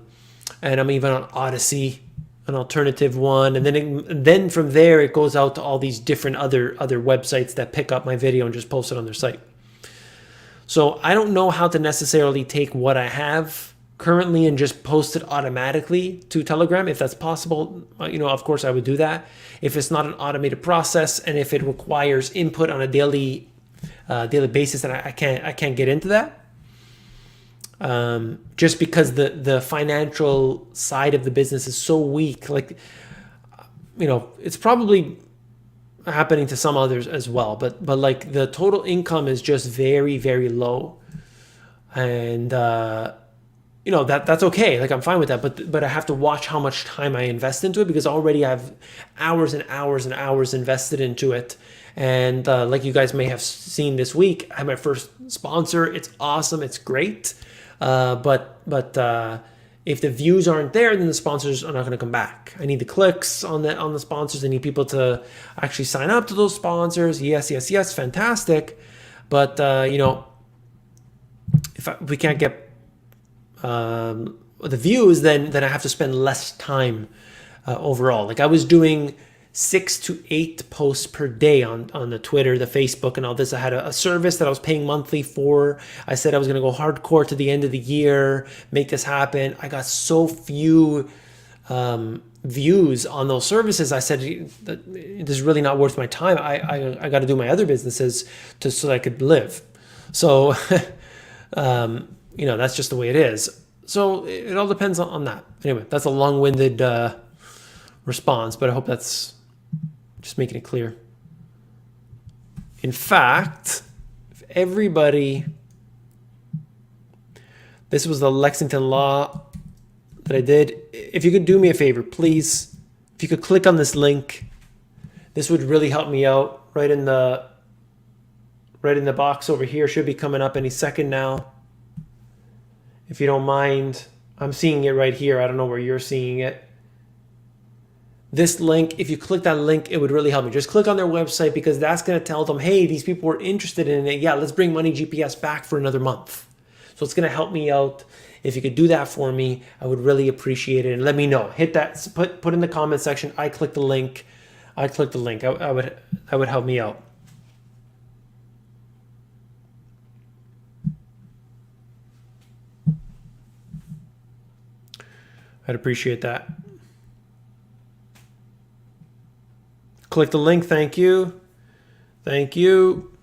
I'm even on Odyssey, an alternative one, and then from there it goes out to all these different other websites that pick up my video and just post it on their site. So I don't know how to necessarily take what I have currently and just post it automatically to Telegram. If that's possible, of course I would do that. If it's not an automated process and if it requires input on a daily basis, then I can't get into that. Just because the financial side of the business is so weak. It's probably happening to some others as well, but the total income is just very, very low. And, that's okay. I'm fine with that, but I have to watch how much time I invest into it because already I have hours and hours and hours invested into it. And, like you guys may have seen this week, I had my first sponsor. It's awesome. It's great. But if the views aren't there, then the sponsors are not going to come back. I need the clicks on the sponsors. I need people to actually sign up to those sponsors. Yes, fantastic. But if we can't get the views, then I have to spend less time overall. I was doing 6 to 8 posts per day on the Twitter, the Facebook, and all this. I had a service that I was paying monthly for. I said I was going to go hardcore to the end of the year, make this happen. I got so few views on those services. I said, this is really not worth my time. I got to do my other businesses so that I could live. So, that's just the way it is. So it all depends on that. Anyway, that's a long-winded response, but I hope that's just making it clear. In fact, if everybody, this was the Lexington Law that I did. If you could do me a favor, please, if you could click on this link, this would really help me out. Right in the box over here, should be coming up any second now. If you don't mind, I'm seeing it right here. I don't know where you're seeing it. This link, if you click that link, it would really help me. Just click on their website because that's going to tell them, hey, these people were interested in it. Yeah, let's bring Money GPS back for another month. So it's going to help me out. If you could do that for me, I would really appreciate it. And let me know. Hit that, put in the comment section, I clicked the link. That would help me out. I'd appreciate that. Click the link. Thank you. Thank you.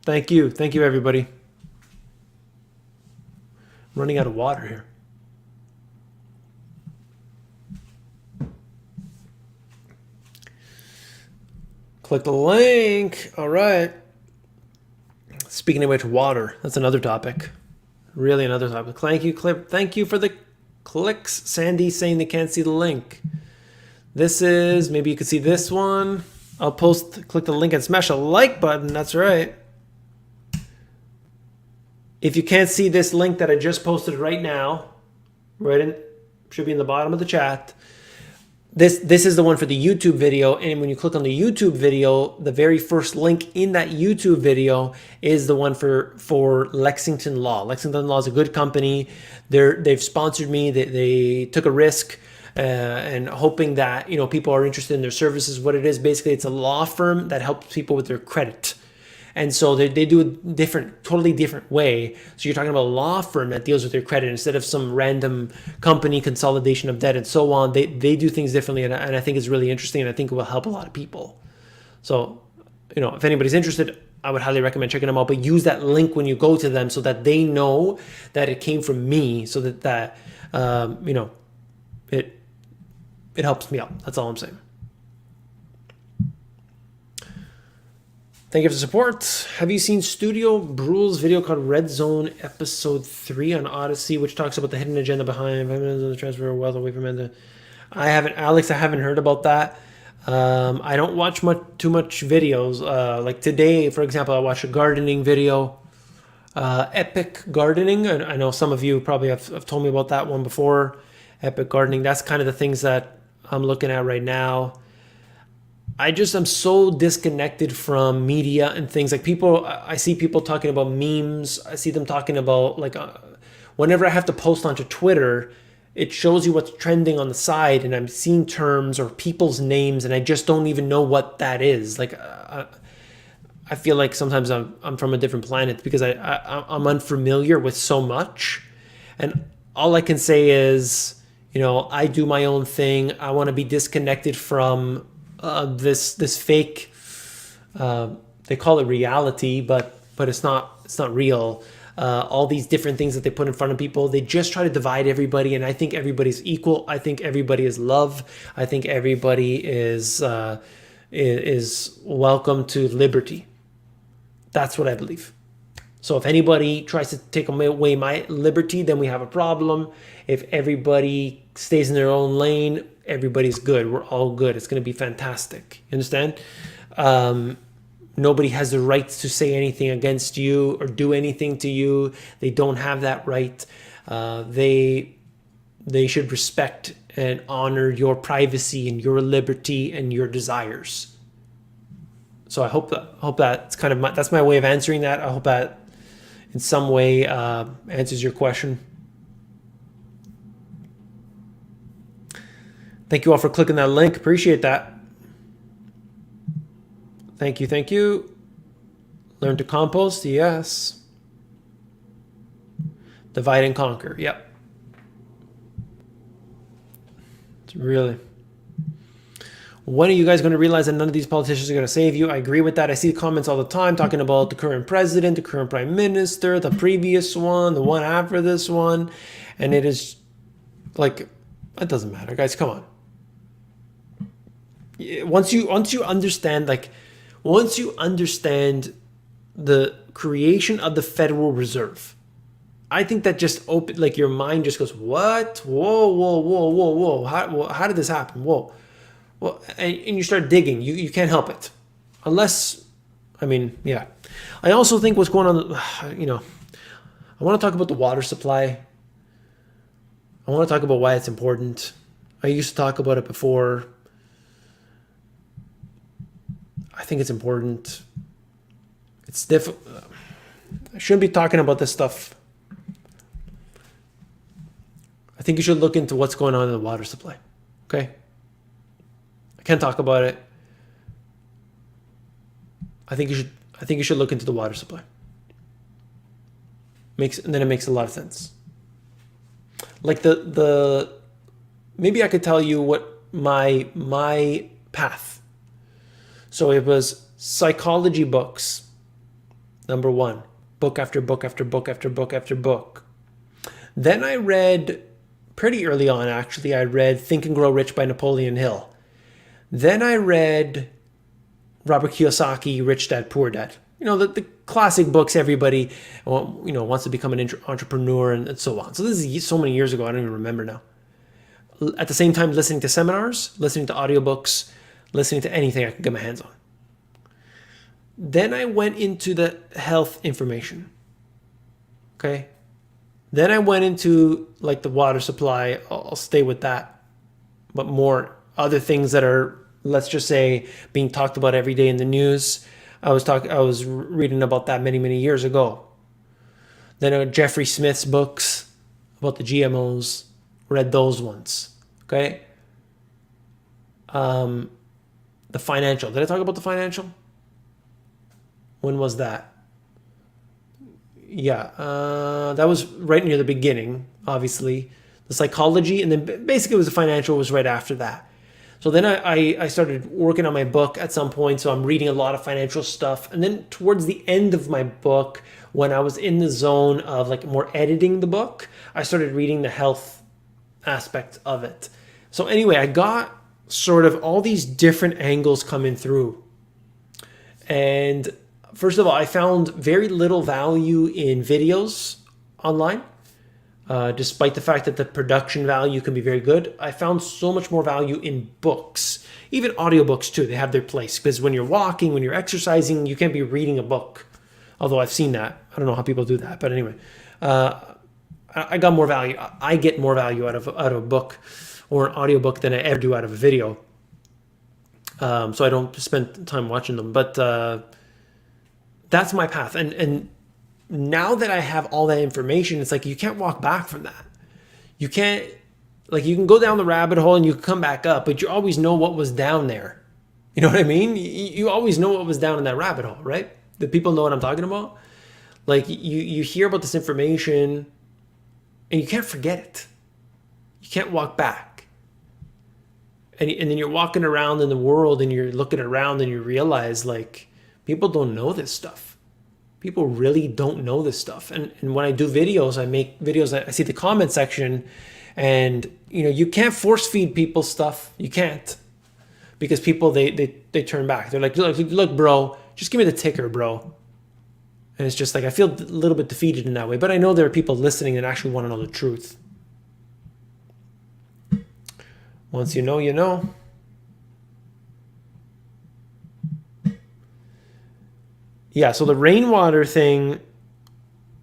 Thank you. Thank you, everybody. I'm running out of water here. Click the link. All right. Speaking of which, water. That's another topic. Really another topic. Thank you, Clip. Thank you for the clicks. Sandy saying they can't see the link. This is, maybe you can see this one. I'll post, click the link and smash a like button. That's right. If you can't see this link that I just posted right now, right in, should be in the bottom of the chat. This is the one for the YouTube video, and when you click on the YouTube video, the very first link in that YouTube video is the one for Lexington Law. Lexington Law is a good company. They've sponsored me. They took a risk and hoping that people are interested in their services. What it is basically, it's a law firm that helps people with their credit. And so they do a totally different way. So you're talking about a law firm that deals with your credit instead of some random company consolidation of debt and so on. They do things differently, and I think it's really interesting, and I think it will help a lot of people. So, if anybody's interested, I would highly recommend checking them out. But use that link when you go to them so that they know that it came from me, so that it helps me out. That's all I'm saying. Thank you for the support. Have you seen Studio Brule's video called Red Zone Episode 3 on Odyssey, which talks about the hidden agenda behind the transfer of wealth away from men? I haven't, Alex, I haven't heard about that. I don't watch too much videos. Like today, for example, I watched a gardening video. Epic Gardening. I know some of you probably have told me about that one before. Epic Gardening. That's kind of the things that I'm looking at right now. I'm so disconnected from media and things like I see people talking about memes. I see them talking about whenever I have to post onto Twitter, it shows you what's trending on the side, and I'm seeing terms or people's names, and I just don't even know what that is. I feel like sometimes I'm from a different planet because I'm unfamiliar with so much, and all I can say is, I do my own thing. I want to be disconnected from this fake, they call it reality, but it's not real. All these different things that they put in front of people, they just try to divide everybody, and I think everybody's equal. I think everybody is love. I think everybody is welcome to liberty. That's what I believe. So if anybody tries to take away my liberty, then we have a problem. If everybody stays in their own lane, everybody's good. We're all good. It's going to be fantastic. You understand? Nobody has the right to say anything against you or do anything to you. They don't have that right. They should respect and honor your privacy and your liberty and your desires. So I hope that's kind of that's my way of answering that. I hope that in some way answers your question. Thank you all for clicking that link. Appreciate that. Thank you. Thank you. Learn to compost. Yes. Divide and conquer. Yep. It's really. When are you guys going to realize that none of these politicians are going to save you? I agree with that. I see comments all the time talking about the current president, the current prime minister, the previous one, the one after this one. And it is like, it doesn't matter, guys. Come on. Once you understand, once you understand the creation of the Federal Reserve, I think that just your mind just goes, what? Whoa. How did this happen? Whoa. Well, and you start digging. You can't help it. Unless, yeah. I also think what's going on, I want to talk about the water supply. I want to talk about why it's important. I used to talk about it before. I think it's important. It's difficult. I shouldn't be talking about this stuff. I think you should look into what's going on in the water supply. Okay? I can't talk about it. I think you should look into the water supply. And then it makes a lot of sense. Like maybe I could tell you what my path. So it was psychology books, Number one, book after book after book after book after book. Then I read, pretty early on actually, I read Think and Grow Rich by Napoleon Hill. Then I read Robert Kiyosaki, Rich Dad, Poor Dad. You know, the classic books everybody, wants to become an entrepreneur and so on. So this is so many years ago, I don't even remember now. At the same time, listening to seminars, listening to audiobooks, listening to anything I could get my hands on. Then I went into the health information. Okay. Then I went into like the water supply. I'll stay with that. But more other things that are, let's just say, being talked about every day in the news. I was reading about that many, many years ago. Then Jeffrey Smith's books about the GMOs, read those ones. Okay. The financial. Did I talk about the financial? When was that? Yeah, that was right near the beginning, obviously. The psychology, and then basically it was the financial was right after that. So then I started working on my book at some point, so I'm reading a lot of financial stuff. And then towards the end of my book, when I was in the zone of like more editing the book, I started reading the health aspect of it. So anyway, I got sort of all these different angles coming through. And first of all, I found very little value in videos online, despite the fact that the production value can be very good. I found so much more value in books, even audiobooks too. They have their place because when you're walking, when you're exercising, you can't be reading a book. Although I've seen that. I don't know how people do that. But anyway, I got more value. I get more value out of a book or an audiobook than I ever do out of a video. So I don't spend time watching them. But that's my path. And now that I have all that information, it's like you can't walk back from that. You can't, like, you can go down the rabbit hole and you can come back up, but you always know what was down there. You know what I mean? You always know what was down in that rabbit hole, right? The people know what I'm talking about. Like you hear about this information and you can't forget it. You can't walk back. And then you're walking around in the world and you're looking around and you realize like people don't know this stuff. People really don't know this stuff. And when I do videos, I make videos, I see the comment section and, you can't force feed people stuff. You can't. Because people, they turn back. They're like, look, bro, just give me the ticker, bro. And it's just like, I feel a little bit defeated in that way. But I know there are people listening that actually want to know the truth. Once you know, you know. Yeah, so the rainwater thing,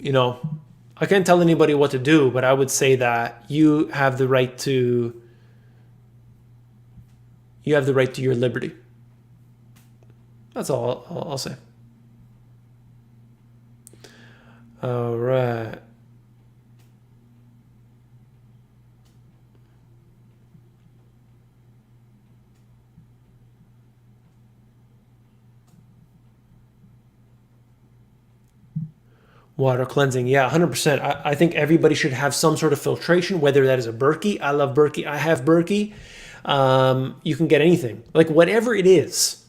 I can't tell anybody what to do, but I would say that you have the right to your liberty. That's all I'll say. All right. Water cleansing. Yeah, 100%. I think everybody should have some sort of filtration, whether that is a Berkey. I love Berkey. I have Berkey. You can get anything. Like whatever it is,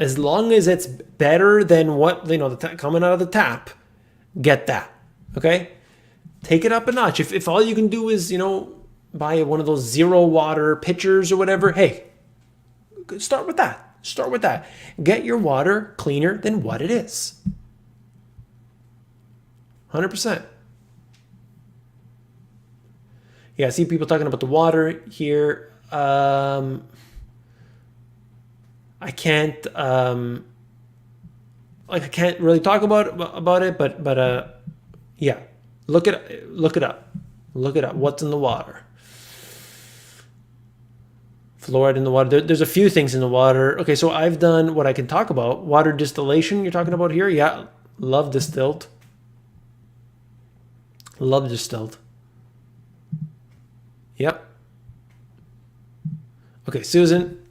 as long as it's better than what, coming out of the tap, get that. Okay? Take it up a notch. If all you can do is, buy one of those zero water pitchers or whatever, hey, start with that. Start with that. Get your water cleaner than what it is. 100%. Yeah, I see people talking about the water here. I can't I can't really talk about it, but yeah, look it up. Look it up. What's in the water? Fluoride in the water. There's a few things in the water. Okay, so I've done what I can talk about. Water distillation. You're talking about here? Yeah, love distilled. Love distilled. Yep. Okay, Susan.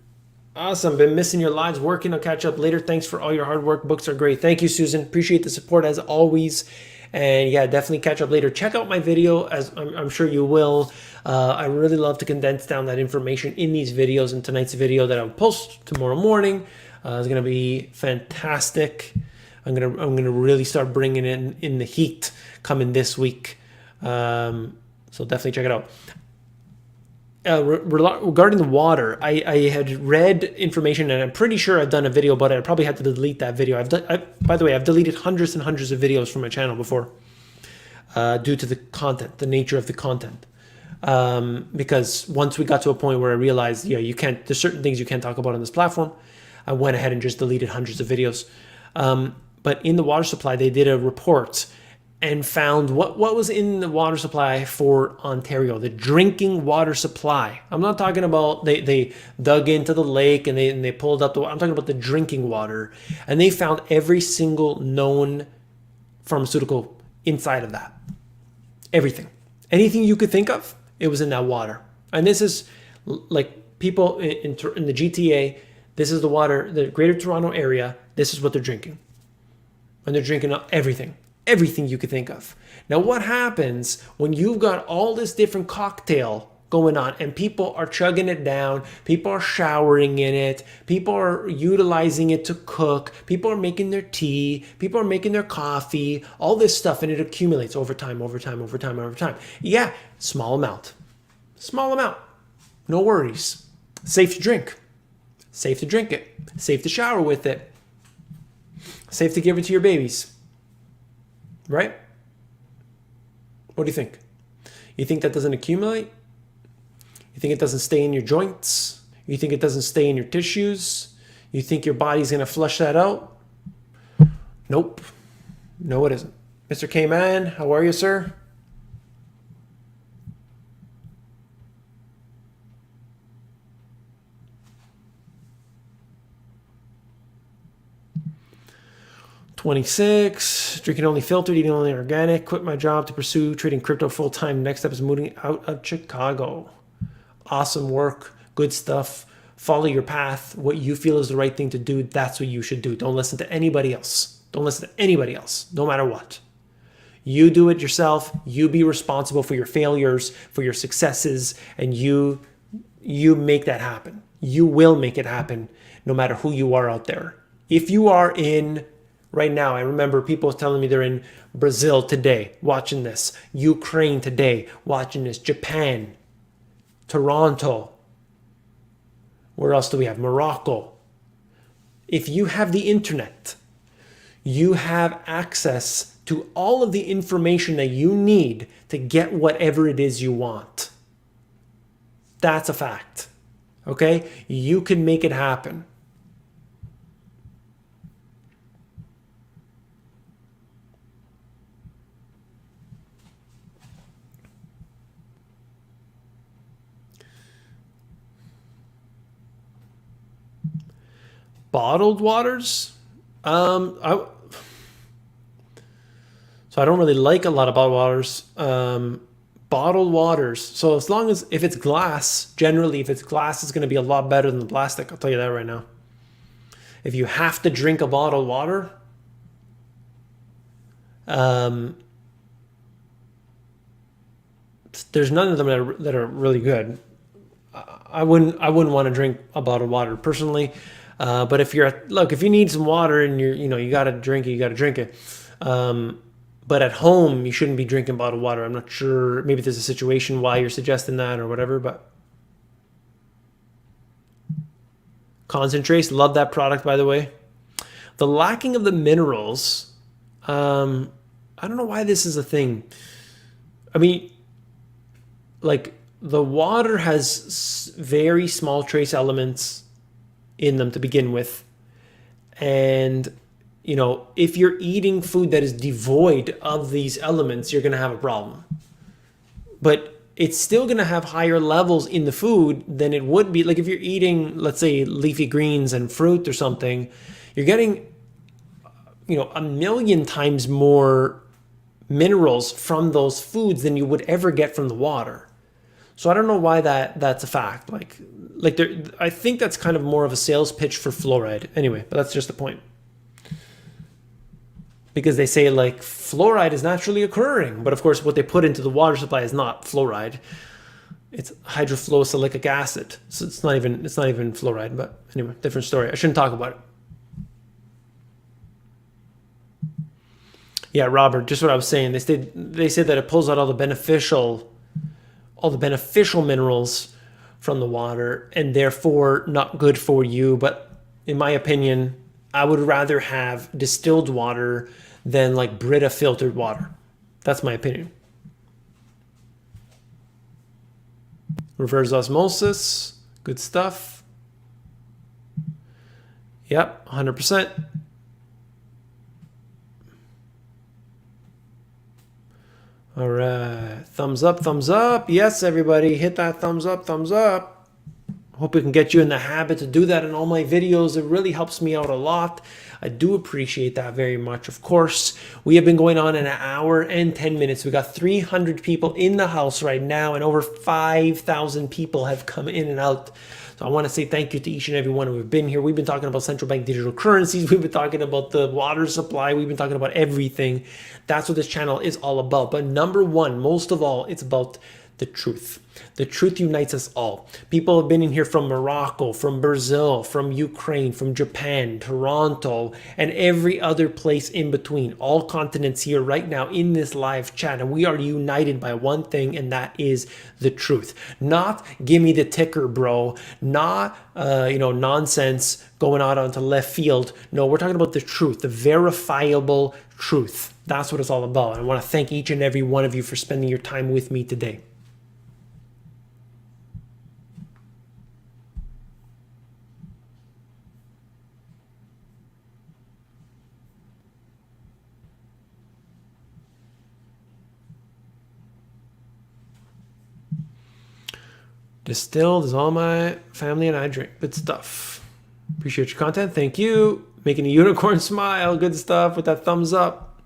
Awesome. Been missing your lives working. I'll catch up later. Thanks for all your hard work. Books are great. Thank you, Susan. Appreciate the support as always. And yeah, definitely catch up later. Check out my video, as I'm sure you will. I really love to condense down that information in these videos. And tonight's video that I'll post tomorrow morning is going to be fantastic. I'm gonna really start bringing in the heat coming this week. So definitely check it out. Regarding the water, I had read information, and I'm pretty sure I've done a video about it. I probably had to delete that video. By the way, I've deleted hundreds and hundreds of videos from my channel before, due to the content, the nature of the content. Because once we got to a point where I realized, you can't, there's certain things you can't talk about on this platform, I went ahead and just deleted hundreds of videos. But in the water supply, they did a report and found what was in the water supply for Ontario, the drinking water supply. I'm not talking about they dug into the lake and they pulled up I'm talking about the drinking water. And they found every single known pharmaceutical inside of that. Everything. Anything you could think of, it was in that water. And this is like people in the GTA, this is the water, the Greater Toronto area, this is what they're drinking. And they're drinking everything you could think of. Now, what happens when you've got all this different cocktail going on and people are chugging it down, people are showering in it, people are utilizing it to cook, people are making their tea, people are making their coffee, all this stuff, and it accumulates over time. Yeah, small amount, no worries. Safe to drink it, safe to shower with it, safe to give it to your babies. Right? What do you think? You think that doesn't accumulate? You think it doesn't stay in your joints? You think it doesn't stay in your tissues? You think your body's going to flush that out? Nope. No, it isn't. Mr. K-Man, how are you, sir? $26, drinking only filtered, eating only organic, quit my job to pursue trading crypto full-time. Next step is moving out of Chicago. Awesome work, good stuff. Follow your path. What you feel is the right thing to do, that's what you should do. Don't listen to anybody else. Don't listen to anybody else, no matter what. You do it yourself. You be responsible for your failures, for your successes, and you make that happen. You will make it happen no matter who you are out there. If you are in right now, I remember people telling me they're in Brazil today, watching this, Ukraine today, watching this, Japan, Toronto. Where else do we have? Morocco. If you have the internet, you have access to all of the information that you need to get whatever it is you want. That's a fact. Okay? You can make it happen. Bottled waters, so I don't really like a lot of bottled waters. Bottled waters. So as long as if it's glass, generally if it's glass, it's going to be a lot better than the plastic. I'll tell you that right now. If you have to drink a bottled water, there's none of them that are really good. I wouldn't want to drink a bottled water personally. But if you need some water and you got to drink it. But at home, you shouldn't be drinking bottled water. I'm not sure. Maybe there's a situation why you're suggesting that or whatever, but concentrates, love that product, by the way. The lacking of the minerals. I don't know why this is a thing. I mean, like the water has very small trace elements in them to begin with. And, if you're eating food that is devoid of these elements, you're going to have a problem. But it's still going to have higher levels in the food than it would be. Like if you're eating, let's say, leafy greens and fruit or something, you're getting, 1,000,000 times more minerals from those foods than you would ever get from the water. So I don't know why that's a fact. I think that's kind of more of a sales pitch for fluoride. Anyway, but that's just the point. Because they say fluoride is naturally occurring, but of course what they put into the water supply is not fluoride. It's hydrofluorosilicic acid. So it's not even fluoride, but anyway, different story. I shouldn't talk about it. Yeah, Robert, just what I was saying. They said that it pulls out all the beneficial minerals from the water and therefore not good for you. But in my opinion, I would rather have distilled water than like Brita filtered water. That's my opinion. Reverse osmosis, good stuff. Yep, 100%. All right, thumbs up, thumbs up. Yes, everybody, hit that thumbs up, thumbs up. Hope we can get you in the habit to do that in all my videos. It really helps me out a lot. I do appreciate that very much. Of course, we have been going on an hour and 10 minutes. We got 300 people in the house right now, and over 5,000 people have come in and out. So I want to say thank you to each and every one who have been here. We've been talking about central bank digital currencies. We've been talking about the water supply. We've been talking about everything. That's what this channel is all about. But number one, most of all, it's about the truth. The truth unites us all. People have been in here from Morocco, from Brazil, from Ukraine, from Japan, Toronto, and every other place in between. All continents here right now in this live chat. And we are united by one thing, and that is the truth. Not give me the ticker, bro. Not, nonsense going out onto left field. No, we're talking about the truth, the verifiable truth. That's what it's all about. And I want to thank each and every one of you for spending your time with me today. Distilled is all my family and I drink. Good stuff. Appreciate your content. Thank you. Making a unicorn smile. Good stuff with that thumbs up.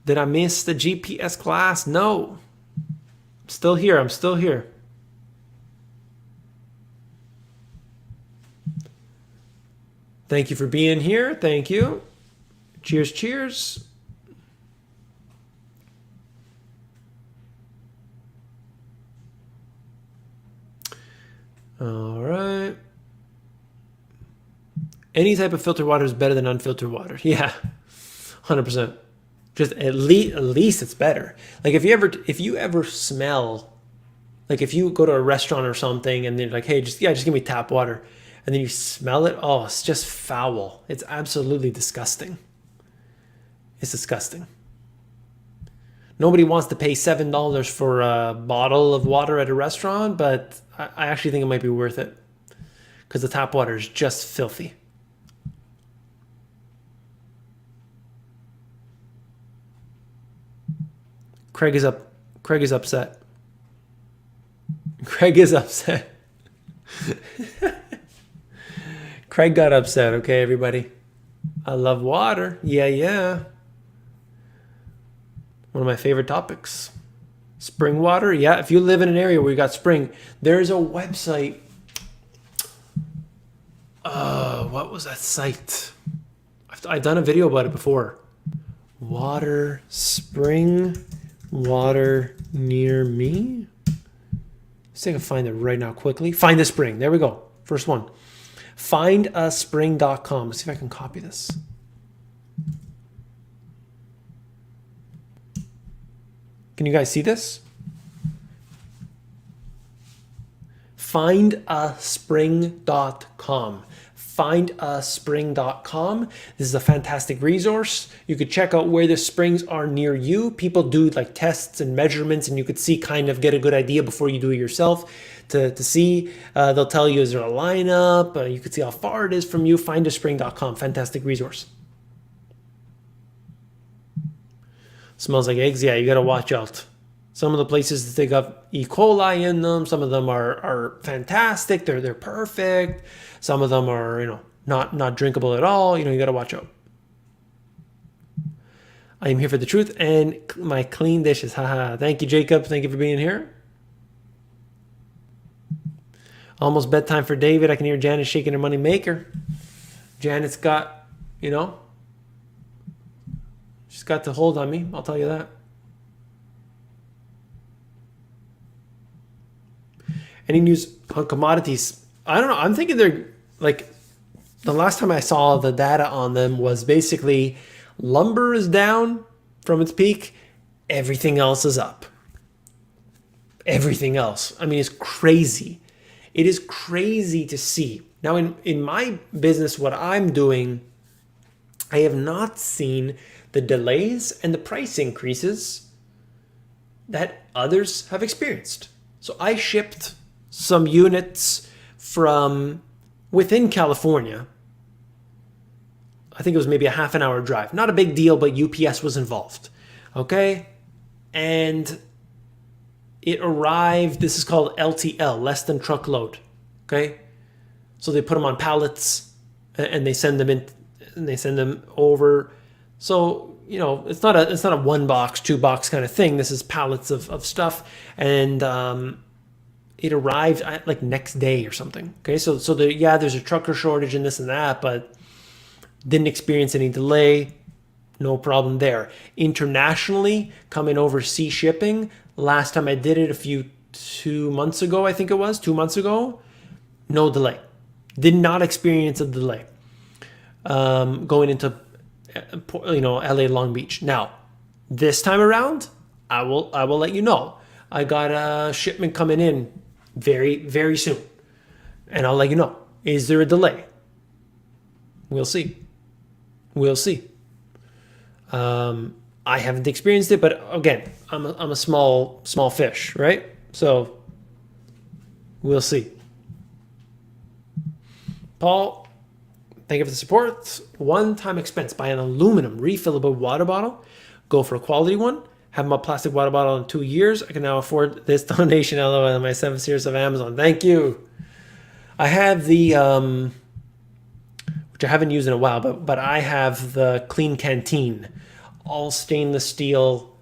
Did I miss the GPS class? No. I'm still here. I'm still here. Thank you for being here. Thank you. Cheers, cheers. All right. Any type of filtered water is better than unfiltered water. Yeah, 100%. Just at least it's better. Like if you ever smell, like if you go to a restaurant or something and they're like, hey, just give me tap water, and then you smell it, oh, it's just foul. It's absolutely disgusting. It's disgusting. Nobody wants to pay $7 for a bottle of water at a restaurant, but I actually think it might be worth it because the tap water is just filthy. Craig is upset. Craig is upset. Craig got upset, okay, everybody? I love water. Yeah. One of my favorite topics. Spring water. Yeah, if you live in an area where you got spring, there's a website. What was that site? I've done a video about it before. Spring water near me. Let's see if I can find it right now quickly. Find a spring. There we go. First one. Findaspring.com. Let's see if I can copy this. Can you guys see this? Findaspring.com. Findaspring.com. This is a fantastic resource. You could check out where the springs are near you. People do like tests and measurements, and you could see, kind of get a good idea before you do it yourself to see. They'll tell you, is there a lineup? You could see how far it is from you. Findaspring.com. Fantastic resource. Smells like eggs. Yeah, you got to watch out. Some of the places, they got E. coli in them. Some of them are fantastic. They're perfect. Some of them are, not drinkable at all. You got to watch out. I am here for the truth and my clean dishes. Haha. Thank you, Jacob. Thank you for being here. Almost bedtime for David. I can hear Janet shaking her money maker. Janet's got, she's got the hold on me. I'll tell you that. Any news on commodities? I don't know. I'm thinking they're like, The last time I saw the data on them was basically lumber is down from its peak, everything else is up. Everything else. I mean, it's crazy. It is crazy to see. Now, in my business, what I'm doing, I have not seen the delays and the price increases that others have experienced. So I shipped some units from within California. I think it was maybe a half an hour drive. Not a big deal, but UPS was involved. Okay? And it arrived, this is called LTL, less than truckload. Okay? So they put them on pallets and they send them in and they send them over. So, you know, it's not a 1 box, 2 box kind of thing. This is pallets of stuff. And it arrived like next day or something. Okay? So there's a trucker shortage and this and that, but didn't experience any delay. No problem there. Internationally, coming over sea shipping, last time I did it 2 months ago, I think it was, 2 months ago, no delay. Did not experience a delay going into LA Long Beach. Now, this time around, I will let you know. I got a shipment coming in very, very soon. And I'll let you know. Is there a delay? We'll see. We'll see. I haven't experienced it, but again, I'm a small fish, right? So we'll see. Paul, thank you for the support. One-time expense: buy an aluminum refillable water bottle. Go for a quality one. Have my plastic water bottle in 2 years. I can now afford this donation. LOL on my 7 series of Amazon. Thank you. I have the which I haven't used in a while, but I have the Clean Canteen, all stainless steel,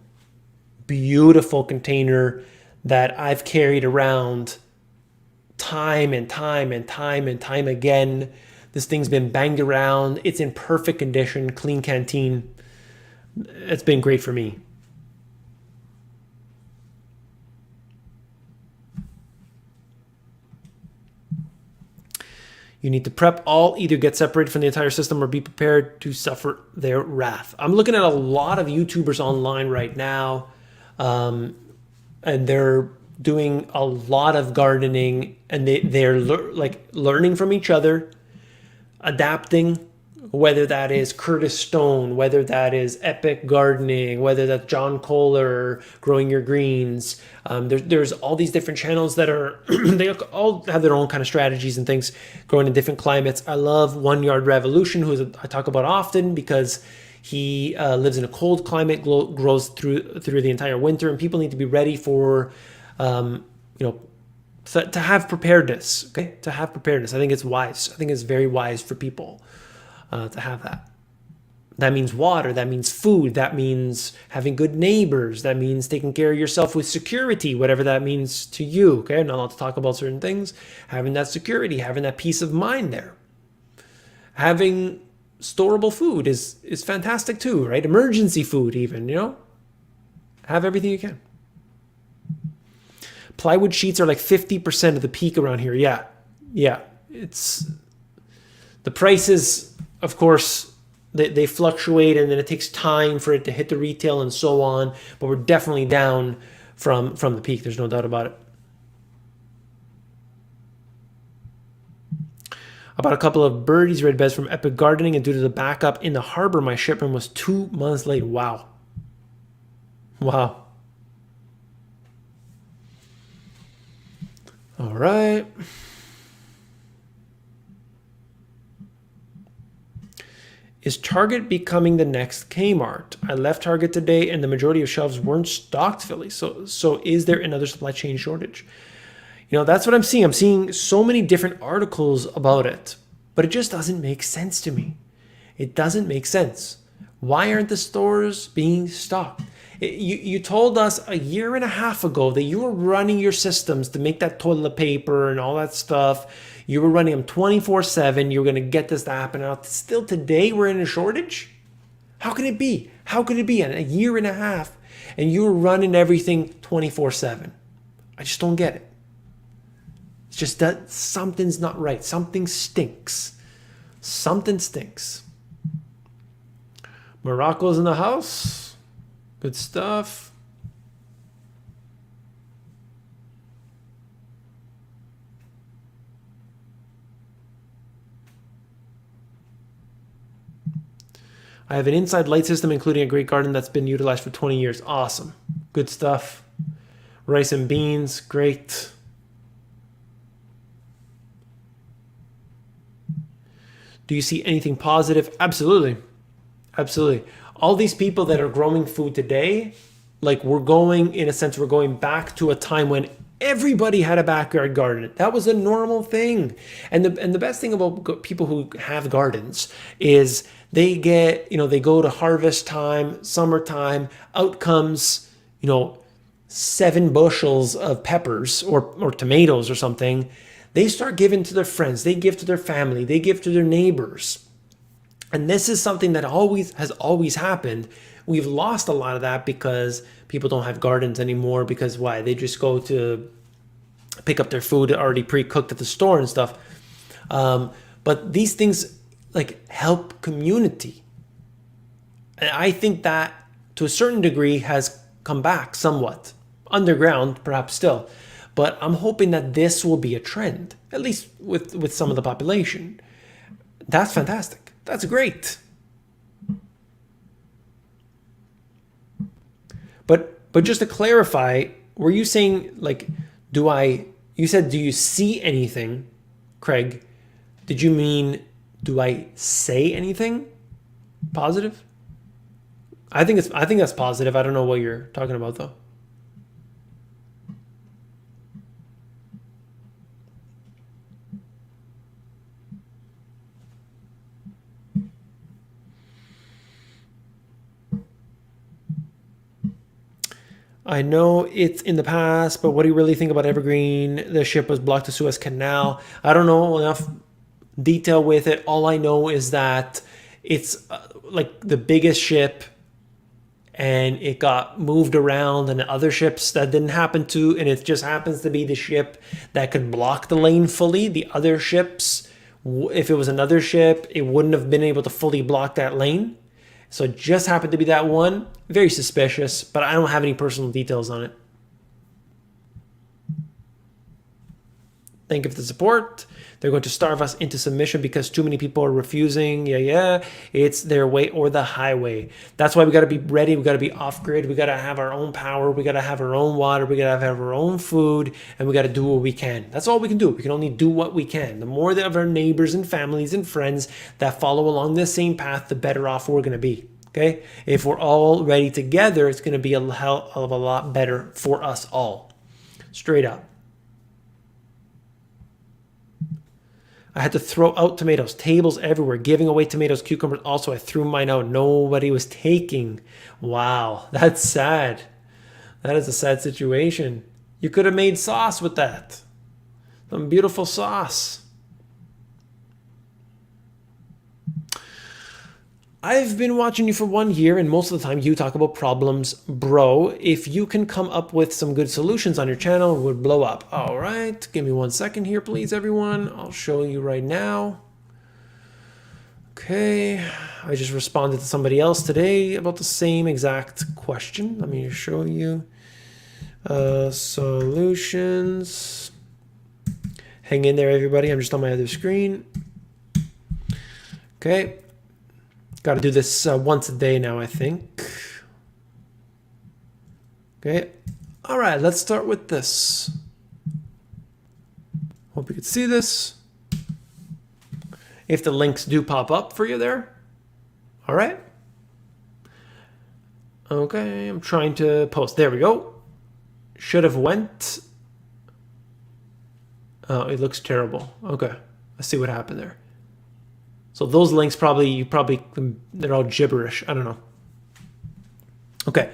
beautiful container that I've carried around time and time and time and time again. This thing's been banged around. It's in perfect condition. Clean Canteen. It's been great for me. You need to prep all, either get separated from the entire system or be prepared to suffer their wrath. I'm looking at a lot of YouTubers online right now, and they're doing a lot of gardening, and they're learning from each other, adapting, whether that is Curtis Stone, whether that is Epic Gardening, whether that's John Kohler, Growing Your Greens. There's all these different channels that are, they all have their own kind of strategies and things growing in different climates. I love 1 Yard Revolution, who I talk about often because he lives in a cold climate, grows through the entire winter, and people need to be ready for, to have preparedness, okay? To have preparedness. I think it's wise. I think it's very wise for people to have that. That means water, that means food, that means having good neighbors, that means taking care of yourself with security, whatever that means to you, okay? I'm not allowed to talk about certain things. Having that security, having that peace of mind there. Having storable food is fantastic too, right? Emergency food even, Have everything you can. Plywood sheets are like 50% of the peak around here. Yeah. It's the prices, of course, they fluctuate, and then it takes time for it to hit the retail and so on. But we're definitely down from the peak. There's no doubt about it. I bought a couple of birdies red beds from Epic Gardening, and due to the backup in the harbor, my shipment was 2 months late. Wow. All right. Is Target becoming the next Kmart? I left Target today and the majority of shelves weren't stocked fully. So is there another supply chain shortage? That's what I'm seeing. I'm seeing so many different articles about it, but it just doesn't make sense to me. It doesn't make sense. Why aren't the stores being stocked? You told us a year and a half ago that you were running your systems to make that toilet paper and all that stuff. You were running them 24/7. You were going to get this to happen. Now, still today, we're in a shortage? How can it be? How could it be in a year and a half and you were running everything 24/7? I just don't get it. It's just that something's not right. Something stinks. Something stinks. Morocco's in the house. Good stuff. I have an inside light system, including a great garden that's been utilized for 20 years. Awesome. Good stuff. Rice and beans. Great. Do you see anything positive? Absolutely. Absolutely. All these people that are growing food today, like we're going, in a sense, we're going back to a time when everybody had a backyard garden. That was a normal thing. And the best thing about people who have gardens is they get, they go to harvest time, summertime, out comes, 7 bushels of peppers or tomatoes or something. They start giving to their friends, they give to their family, they give to their neighbors. And this is something that has always happened. We've lost a lot of that because people don't have gardens anymore. Because why? They just go to pick up their food already pre-cooked at the store and stuff. But these things like help community. And I think that to a certain degree has come back somewhat. Underground, perhaps still. But I'm hoping that this will be a trend, at least with some of the population. That's fantastic. That's great. But just to clarify, were you saying like, you said, do you see anything, Craig? Did you mean, do I say anything positive? I think that's positive. I don't know what you're talking about though. I know it's in the past, but what do you really think about Evergreen? The ship was blocked to Suez Canal. I don't know enough detail with it. All I know is that it's like the biggest ship and it got moved around and other ships that didn't happen to, and it just happens to be the ship that could block the lane fully. The other ships, if it was another ship, it wouldn't have been able to fully block that lane. So it just happened to be that one. Very suspicious, but I don't have any personal details on it. Thank you for the support. They're going to starve us into submission because too many people are refusing. Yeah. It's their way or the highway. That's why we got to be ready. We got to be off grid. We got to have our own power. We got to have our own water. We got to have our own food, and we got to do what we can. That's all we can do. We can only do what we can. The more of our neighbors and families and friends that follow along this same path, the better off we're going to be. Okay? If we're all ready together, it's going to be a hell of a lot better for us all. Straight up. I had to throw out tomatoes, tables everywhere, giving away tomatoes, cucumbers. Also, I threw mine out. Nobody was taking. Wow, that's sad. That is a sad situation. You could have made sauce with that. Some beautiful sauce. I've been watching you for 1 year, and most of the time you talk about problems, bro. If you can come up with some good solutions on your channel, it would blow up. All right, give me 1 second here, please, everyone. I'll show you right now. Okay, I just responded to somebody else today about the same exact question. Let me show you solutions. Hang in there, everybody. I'm just on my other screen. Okay. Got to do this once a day now, I think. Okay. All right, let's start with this. Hope you can see this. If the links do pop up for you there. All right. Okay, I'm trying to post. There we go. Should have went. Oh, it looks terrible. Okay, let's see what happened there. So those links they're all gibberish. I don't know. Okay.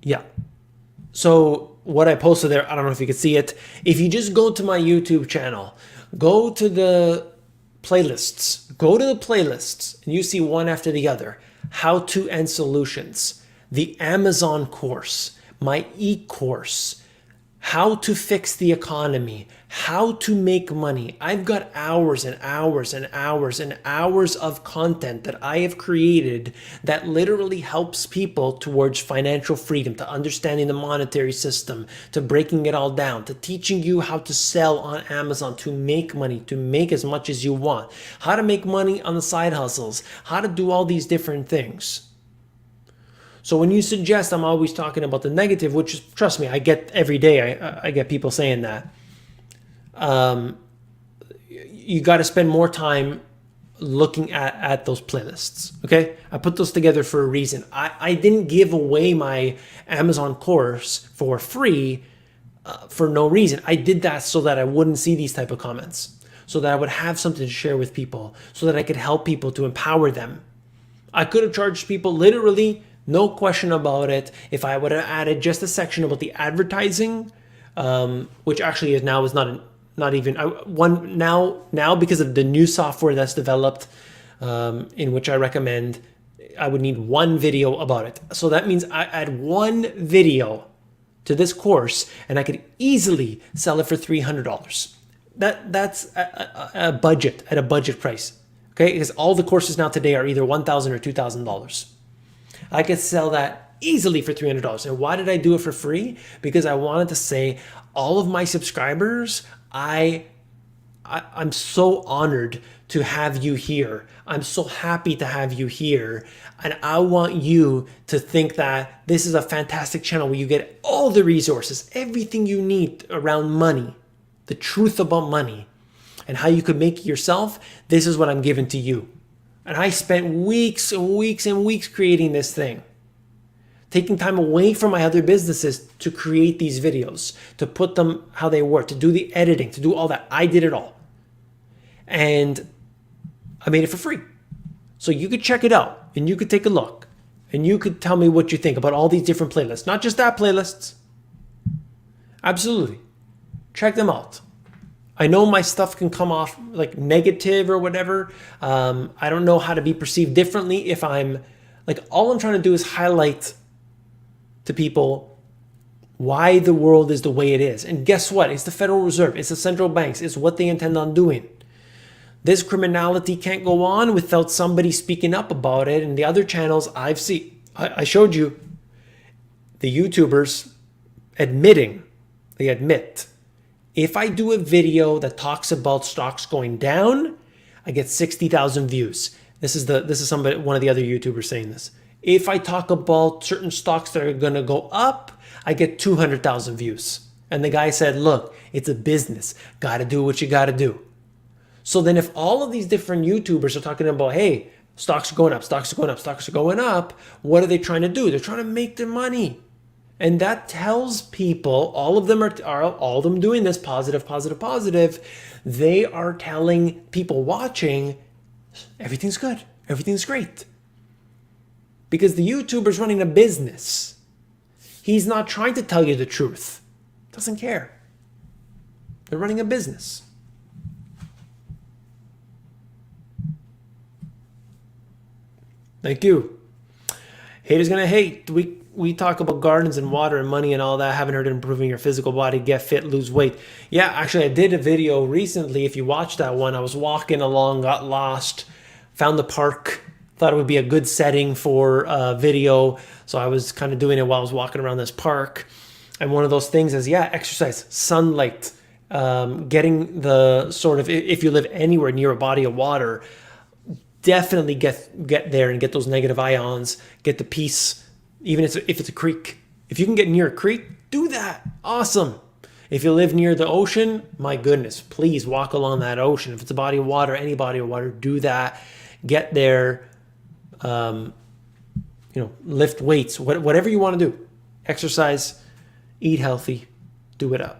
Yeah. So what I posted there, I don't know if you can see it. If you just go to my YouTube channel, go to the playlists, and you see one after the other. How to and solutions, the Amazon course, my e-course, how to fix the economy, how to make money. I've got hours and hours and hours and hours of content that I have created that literally helps people towards financial freedom, to understanding the monetary system, to breaking it all down, to teaching you how to sell on Amazon, to make money, to make as much as you want, how to make money on the side hustles, how to do all these different things. So when you suggest I'm always talking about the negative, which is, trust me, I get every day, I get people saying that. You got to spend more time looking at those playlists. Okay. I put those together for a reason. I didn't give away my Amazon course for free for no reason. I did that so that I wouldn't see these type of comments, so that I would have something to share with people, so that I could help people, to empower them. I could have charged people literally, no question about it, if I would have added just a section about the advertising, which actually is not even one now because of the new software that's developed, in which I recommend, I would need one video about it. So that means I add one video to this course and I could easily sell it for $300. That's a budget, at a budget price. Okay, because all the courses now today are either $1,000 or $2,000. I could sell that easily for $300. And why did I do it for free? Because I wanted to say, all of my subscribers, I'm so honored to have you here. I'm so happy to have you here. And I want you to think that this is a fantastic channel where you get all the resources, everything you need around money, the truth about money, and how you could make it yourself. This is what I'm giving to you. And I spent weeks and weeks and weeks creating this thing, taking time away from my other businesses to create these videos, to put them how they were, to do the editing, to do all that. I did it all. And I made it for free. So you could check it out and you could take a look and you could tell me what you think about all these different playlists, not just that playlists. Absolutely. Check them out. I know my stuff can come off like negative or whatever. I don't know how to be perceived differently if I'm like, all I'm trying to do is highlight to people why the world is the way it is. And guess what? It's the Federal Reserve. It's the central banks. It's what they intend on doing. This criminality can't go on without somebody speaking up about it. And the other channels I've seen, I showed you the YouTubers they admit, if I do a video that talks about stocks going down, I get 60,000 views. This is one of the other YouTubers saying this. If I talk about certain stocks that are going to go up, I get 200,000 views. And the guy said, look, it's a business. Got to do what you got to do. So then if all of these different YouTubers are talking about, hey, stocks are going up, stocks are going up, stocks are going up, what are they trying to do? They're trying to make their money. And that tells people, all of them are all of them doing this, positive, positive, positive. They are telling people watching, everything's good, everything's great. Because the YouTuber's running a business. He's not trying to tell you the truth. Doesn't care. They're running a business. Thank you. Haters gonna hate. We talk about gardens and water and money and all that. Haven't heard of improving your physical body, get fit, lose weight. Yeah, actually I did a video recently. If you watched that one, I was walking along, got lost, found the park, thought it would be a good setting for a video. So I was kind of doing it while I was walking around this park. And one of those things is, yeah, exercise, sunlight, getting the sort of, if you live anywhere near a body of water, definitely get there and get those negative ions, get the peace. Even if it's a creek. If you can get near a creek, do that. Awesome. If you live near the ocean, my goodness, please walk along that ocean. If it's a body of water, any body of water, do that. Get there. Lift weights, whatever you want to do. Exercise, eat healthy, do it up.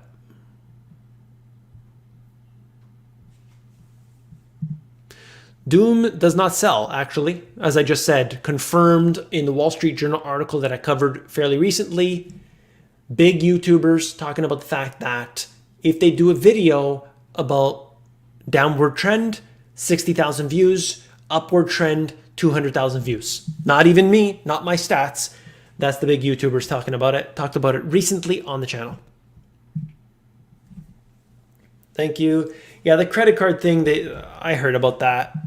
Doom does not sell, actually, as I just said, confirmed in the Wall Street Journal article that I covered fairly recently. Big YouTubers talking about the fact that if they do a video about downward trend, 60,000 views, upward trend, 200,000 views. Not even me, not my stats. That's the big YouTubers talking about it. Talked about it recently on the channel. Thank you. Yeah, the credit card thing, I heard about that.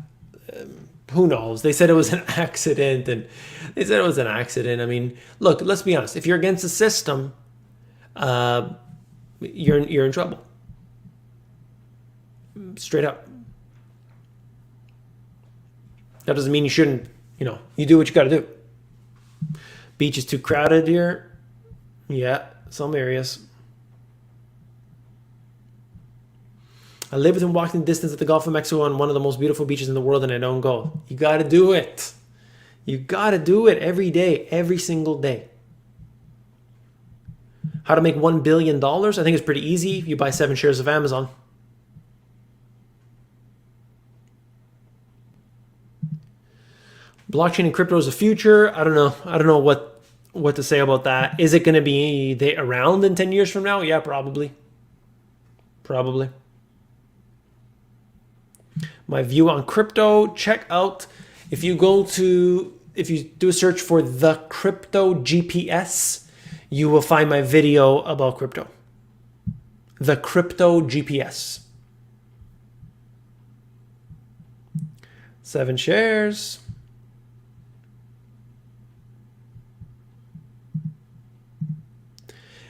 Who knows? They said it was an accident, and they said it was an accident. I mean, look, let's be honest. If you're against the system, you're in trouble. Straight up. That doesn't mean you shouldn't, you do what you got to do. Beach is too crowded here. Yeah, some areas. I live within walking distance at the Gulf of Mexico on one of the most beautiful beaches in the world, and I don't go. You got to do it. You got to do it every day, every single day. How to make $1 billion? I think it's pretty easy. You buy 7 shares of Amazon. Blockchain and crypto is the future. I don't know. I don't know what to say about that. Is it going to be around in 10 years from now? Yeah, probably. Probably. My view on crypto, check out, if you do a search for the crypto GPS, you will find my video about crypto. The crypto GPS. 7 shares.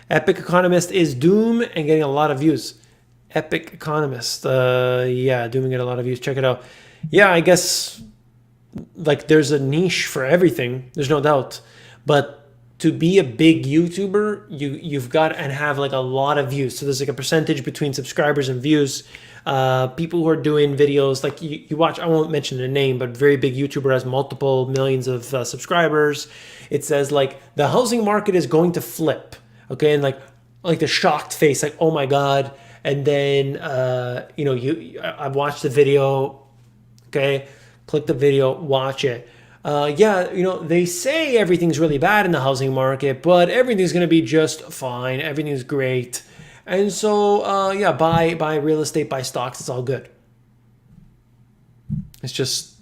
Epic Economist is Doom and getting a lot of views. Epic Economist. Yeah, Doom and get a lot of views. Check it out. Yeah, I guess like there's a niche for everything. There's no doubt. But to be a big YouTuber, you've got and have like a lot of views. So there's like a percentage between subscribers and views. People who are doing videos like you watch, I won't mention the name, but very big YouTuber has multiple millions of subscribers. It says like the housing market is going to flip. Okay, and like the shocked face, like, oh my God. And then I watched the video. Okay, click the video, watch it. Yeah, they say everything's really bad in the housing market, but everything's gonna be just fine. Everything's great. And so yeah, buy real estate, buy stocks, it's all good. It's just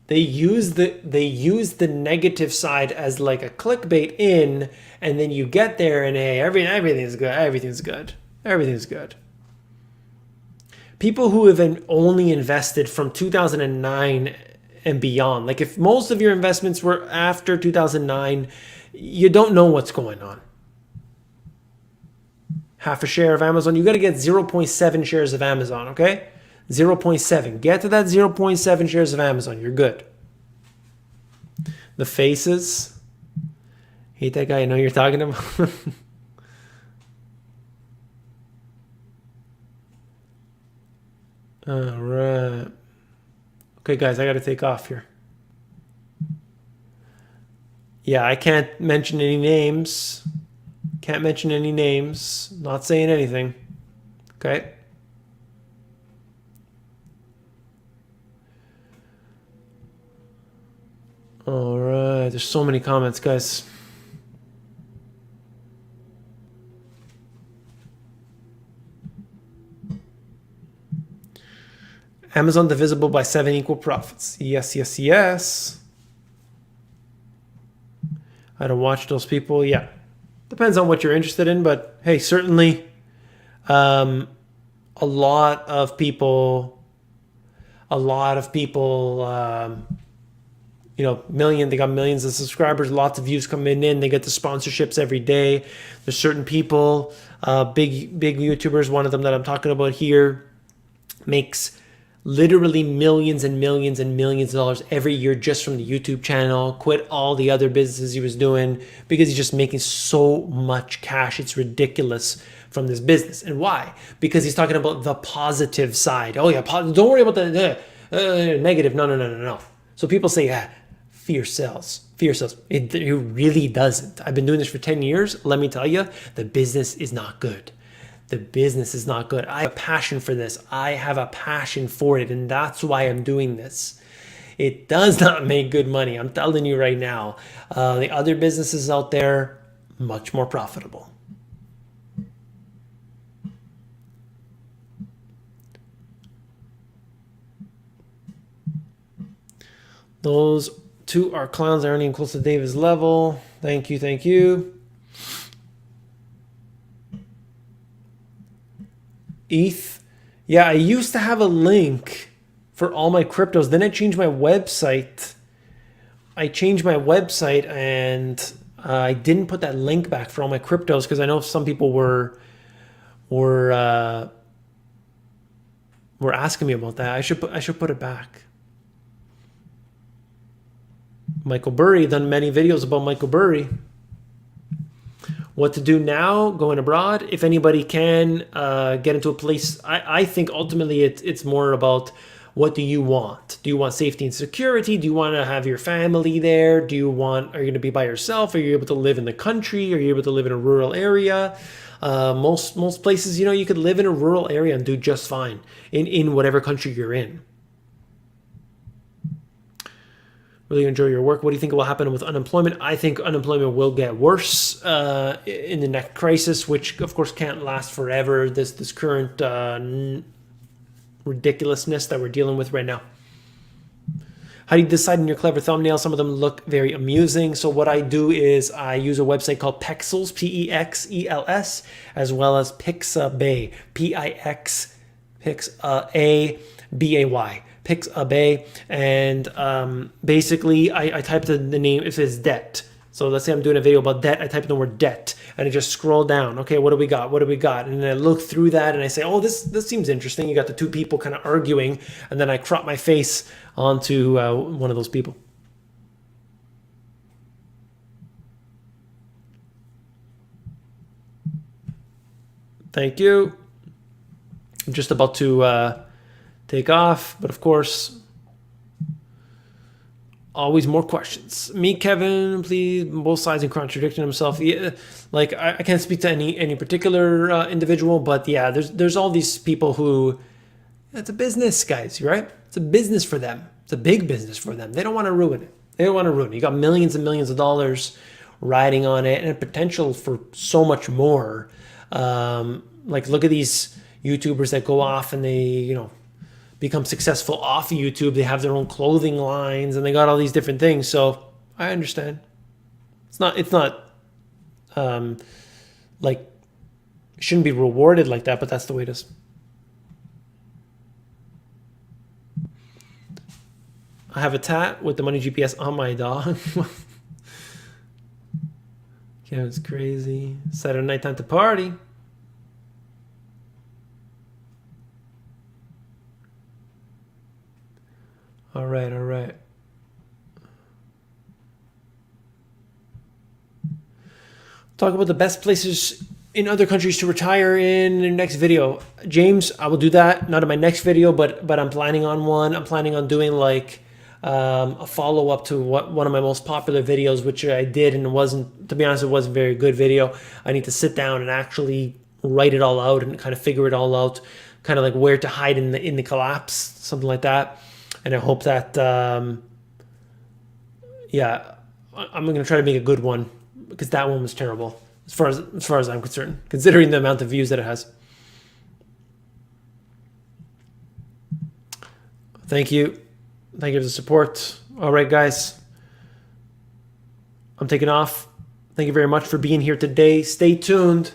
they use the negative side as like a clickbait in, and then you get there and hey, everything's good. People who have only invested from 2009 and beyond, like if most of your investments were after 2009, you don't know what's going on. Half a share of Amazon, you got to get 0.7 shares of Amazon, okay? 0.7. Get to that 0.7 shares of Amazon. You're good. The faces. Hate that guy. I know you're talking about. All right. Okay, guys, I got to take off here. Yeah, I can't mention any names. Can't mention any names. Not saying anything. Okay. All right, there's so many comments, guys. Amazon divisible by 7 equal profits. Yes, yes, yes. I don't watch those people. Yeah, depends on what you're interested in, but hey, certainly a lot of people, they got millions of subscribers, lots of views coming in. They get the sponsorships every day. There's certain people, big YouTubers, one of them that I'm talking about here, makes literally millions and millions and millions of dollars every year just from the YouTube channel, quit all the other businesses he was doing because he's just making so much cash. It's ridiculous from this business. And why? Because he's talking about the positive side. Oh yeah, don't worry about the negative. No. So people say, yeah, fear sells. Fear sells. It really doesn't. I've been doing this for 10 years. Let me tell you, the business is not good. The business is not good. I have a passion for this. I have a passion for it, and that's why I'm doing this. It does not make good money. I'm telling you right now. The other businesses out there, much more profitable. Those two are clowns earning close to David's level. Thank you, thank you. ETH Yeah, I used to have a link for all my cryptos. Then I changed my website. And I didn't put that link back for all my cryptos because I know some people were asking me about that. I should put it back. Michael Burry, done many videos about Michael Burry. What to do now, going abroad. If anybody can get into a place, I think ultimately it's more about what do you want? Do you want safety and security? Do you want to have your family there? Are you going to be by yourself? Are you able to live in the country? Are you able to live in a rural area? Most places, you could live in a rural area and do just fine in whatever country you're in. Really enjoy your work. What do you think will happen with unemployment? I think unemployment will get worse in the next crisis, which of course can't last forever. This current ridiculousness that we're dealing with right now. How do you decide on your clever thumbnails? Some of them look very amusing. So what I do is I use a website called Pexels, P-E-X-E-L-S, as well as Pixabay, P-I-X-A-B-A-Y. Pixabay, and basically I typed in the name. It says debt. So let's say I'm doing a video about debt. I type in the word debt, and I just scroll down. Okay, what do we got? What do we got? And then I look through that, and I say, oh, this seems interesting. You got the two people kind of arguing, and then I crop my face onto one of those people. Thank you. I'm just about to take off, but of course, always more questions. Me, Kevin, please, both sides and contradicting himself. Yeah, like I can't speak to any particular individual, but yeah, there's all these people who, it's a business, guys, right? It's a business for them. It's a big business for them. They don't want to ruin it. They don't want to ruin it. You got millions and millions of dollars riding on it, and a potential for so much more. Like look at these YouTubers that go off and they, become successful off of YouTube. They have their own clothing lines and they got all these different things. So I understand. It's not like shouldn't be rewarded like that, but that's the way it is. I have a tat with the money GPS on my dog. Yeah, it's crazy. Saturday night time to party. All right. Talk about the best places in other countries to retire in the next video. James, I will do that. Not in my next video, but I'm planning on one. I'm planning on doing like a follow-up to one of my most popular videos, which I did, and it wasn't, to be honest, it wasn't a very good video. I need to sit down and actually write it all out and kind of figure it all out, kind of like where to hide in the collapse, something like that. And I hope that, yeah, I'm going to try to make a good one because that one was terrible as far as I'm concerned, considering the amount of views that it has. Thank you. Thank you for the support. All right, guys. I'm taking off. Thank you very much for being here today. Stay tuned.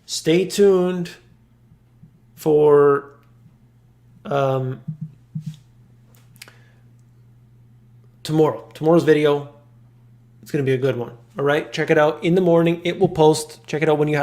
Stay tuned for tomorrow's video. It's going to be a good one. All right, check it out in the morning. It will post. Check it out when you have